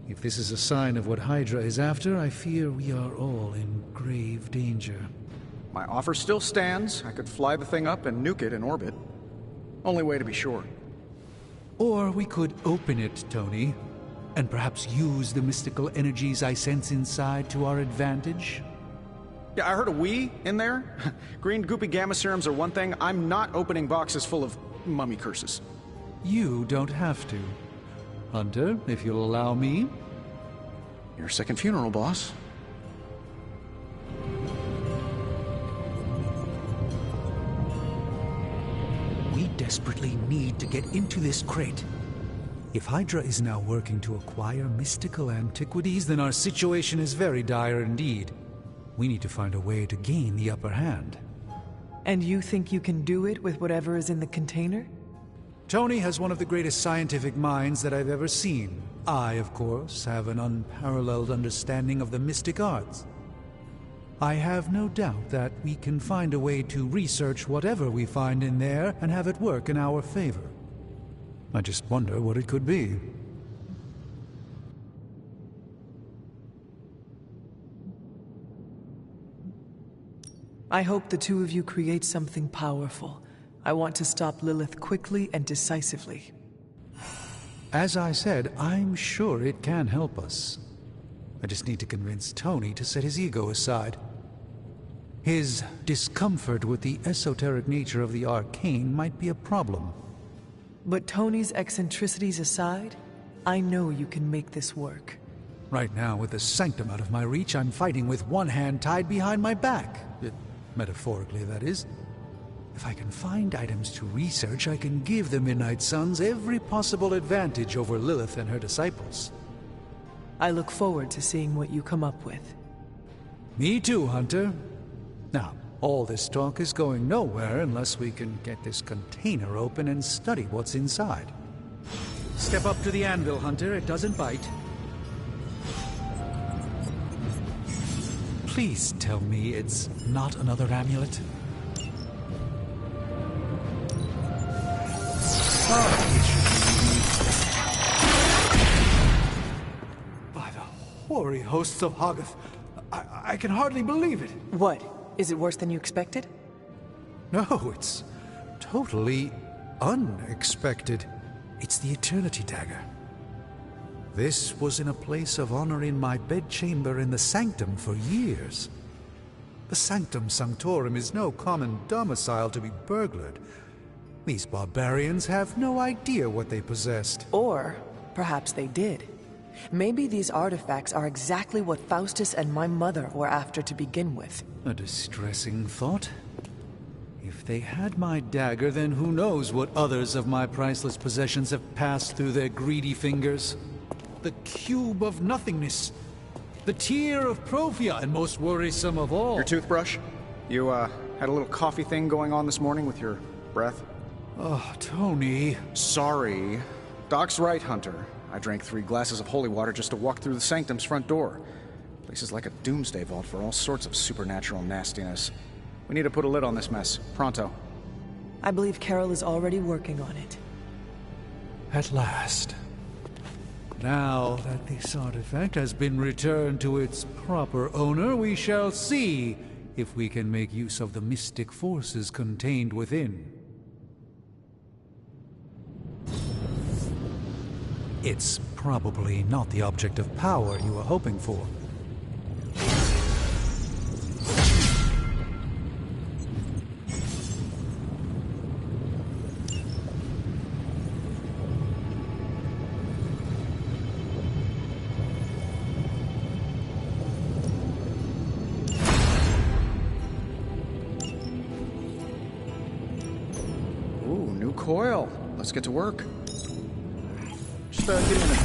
If this is a sign of what Hydra is after, I fear we are all in grave danger. My offer still stands. I could fly the thing up and nuke it in orbit. Only way to be sure. Or we could open it, Tony, and perhaps use the mystical energies I sense inside to our advantage. Yeah, I heard a we in there. Green goopy gamma serums are one thing. I'm not opening boxes full of mummy curses. You don't have to. Hunter, if you'll allow me. Your second funeral, boss. We desperately need to get into this crate. If Hydra is now working to acquire mystical antiquities, then our situation is very dire indeed. We need to find a way to gain the upper hand. And you think you can do it with whatever is in the container? Tony has one of the greatest scientific minds that I've ever seen. I, of course, have an unparalleled understanding of the mystic arts. I have no doubt that we can find a way to research whatever we find in there and have it work in our favor. I just wonder what it could be. I hope the two of you create something powerful. I want to stop Lilith quickly and decisively. As I said, I'm sure it can help us. I just need to convince Tony to set his ego aside. His discomfort with the esoteric nature of the arcane might be a problem. But Tony's eccentricities aside, I know you can make this work. Right now, with the sanctum out of my reach, I'm fighting with one hand tied behind my back. Metaphorically, that is. If I can find items to research, I can give the Midnight Suns every possible advantage over Lilith and her disciples. I look forward to seeing what you come up with. Me too, Hunter. Now, all this talk is going nowhere unless we can get this container open and study what's inside. Step up to the anvil, Hunter. It doesn't bite. Please tell me it's not another amulet. By the hoary hosts of Hoggoth, I can hardly believe it. What? Is it worse than you expected? No, it's totally unexpected. It's the Eternity Dagger. This was in a place of honor in my bedchamber in the Sanctum for years. The Sanctum Sanctorum is no common domicile to be burglared. These barbarians have no idea what they possessed. Or perhaps they did. Maybe these artifacts are exactly what Faustus and my mother were after to begin with. A distressing thought. If they had my dagger, then who knows what others of my priceless possessions have passed through their greedy fingers. The cube of nothingness. The tear of Profia, and most worrisome of all. Your toothbrush? You, had a little coffee thing going on this morning with your breath? Oh, Tony. Sorry. Doc's right, Hunter. I drank 3 glasses of holy water just to walk through the Sanctum's front door. Place is like a doomsday vault for all sorts of supernatural nastiness. We need to put a lid on this mess. Pronto. I believe Carol is already working on it. At last. Now that this artifact has been returned to its proper owner, we shall see if we can make use of the mystic forces contained within. It's probably not the object of power you were hoping for. coil. Let's get to work. Just give me a minute.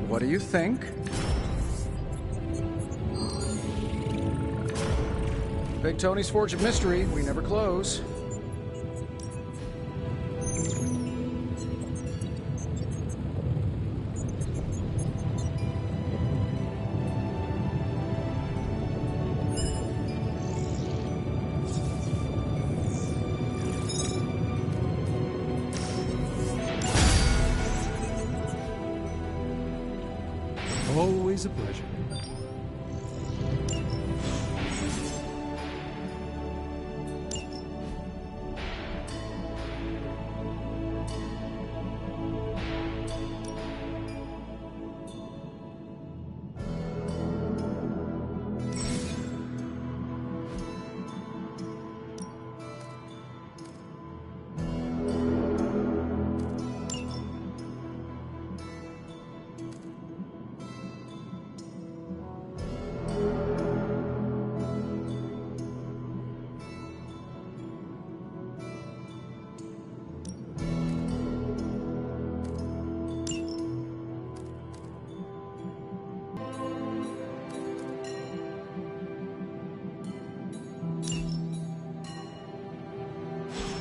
What do you think? Big Tony's Forge of Mystery. We never close. Always a pleasure.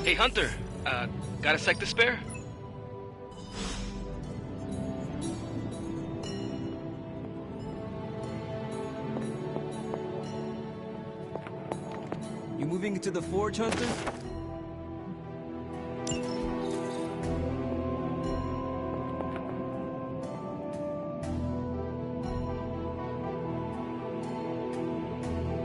Hey, Hunter. Got a sec to spare? You moving into the forge, Hunter?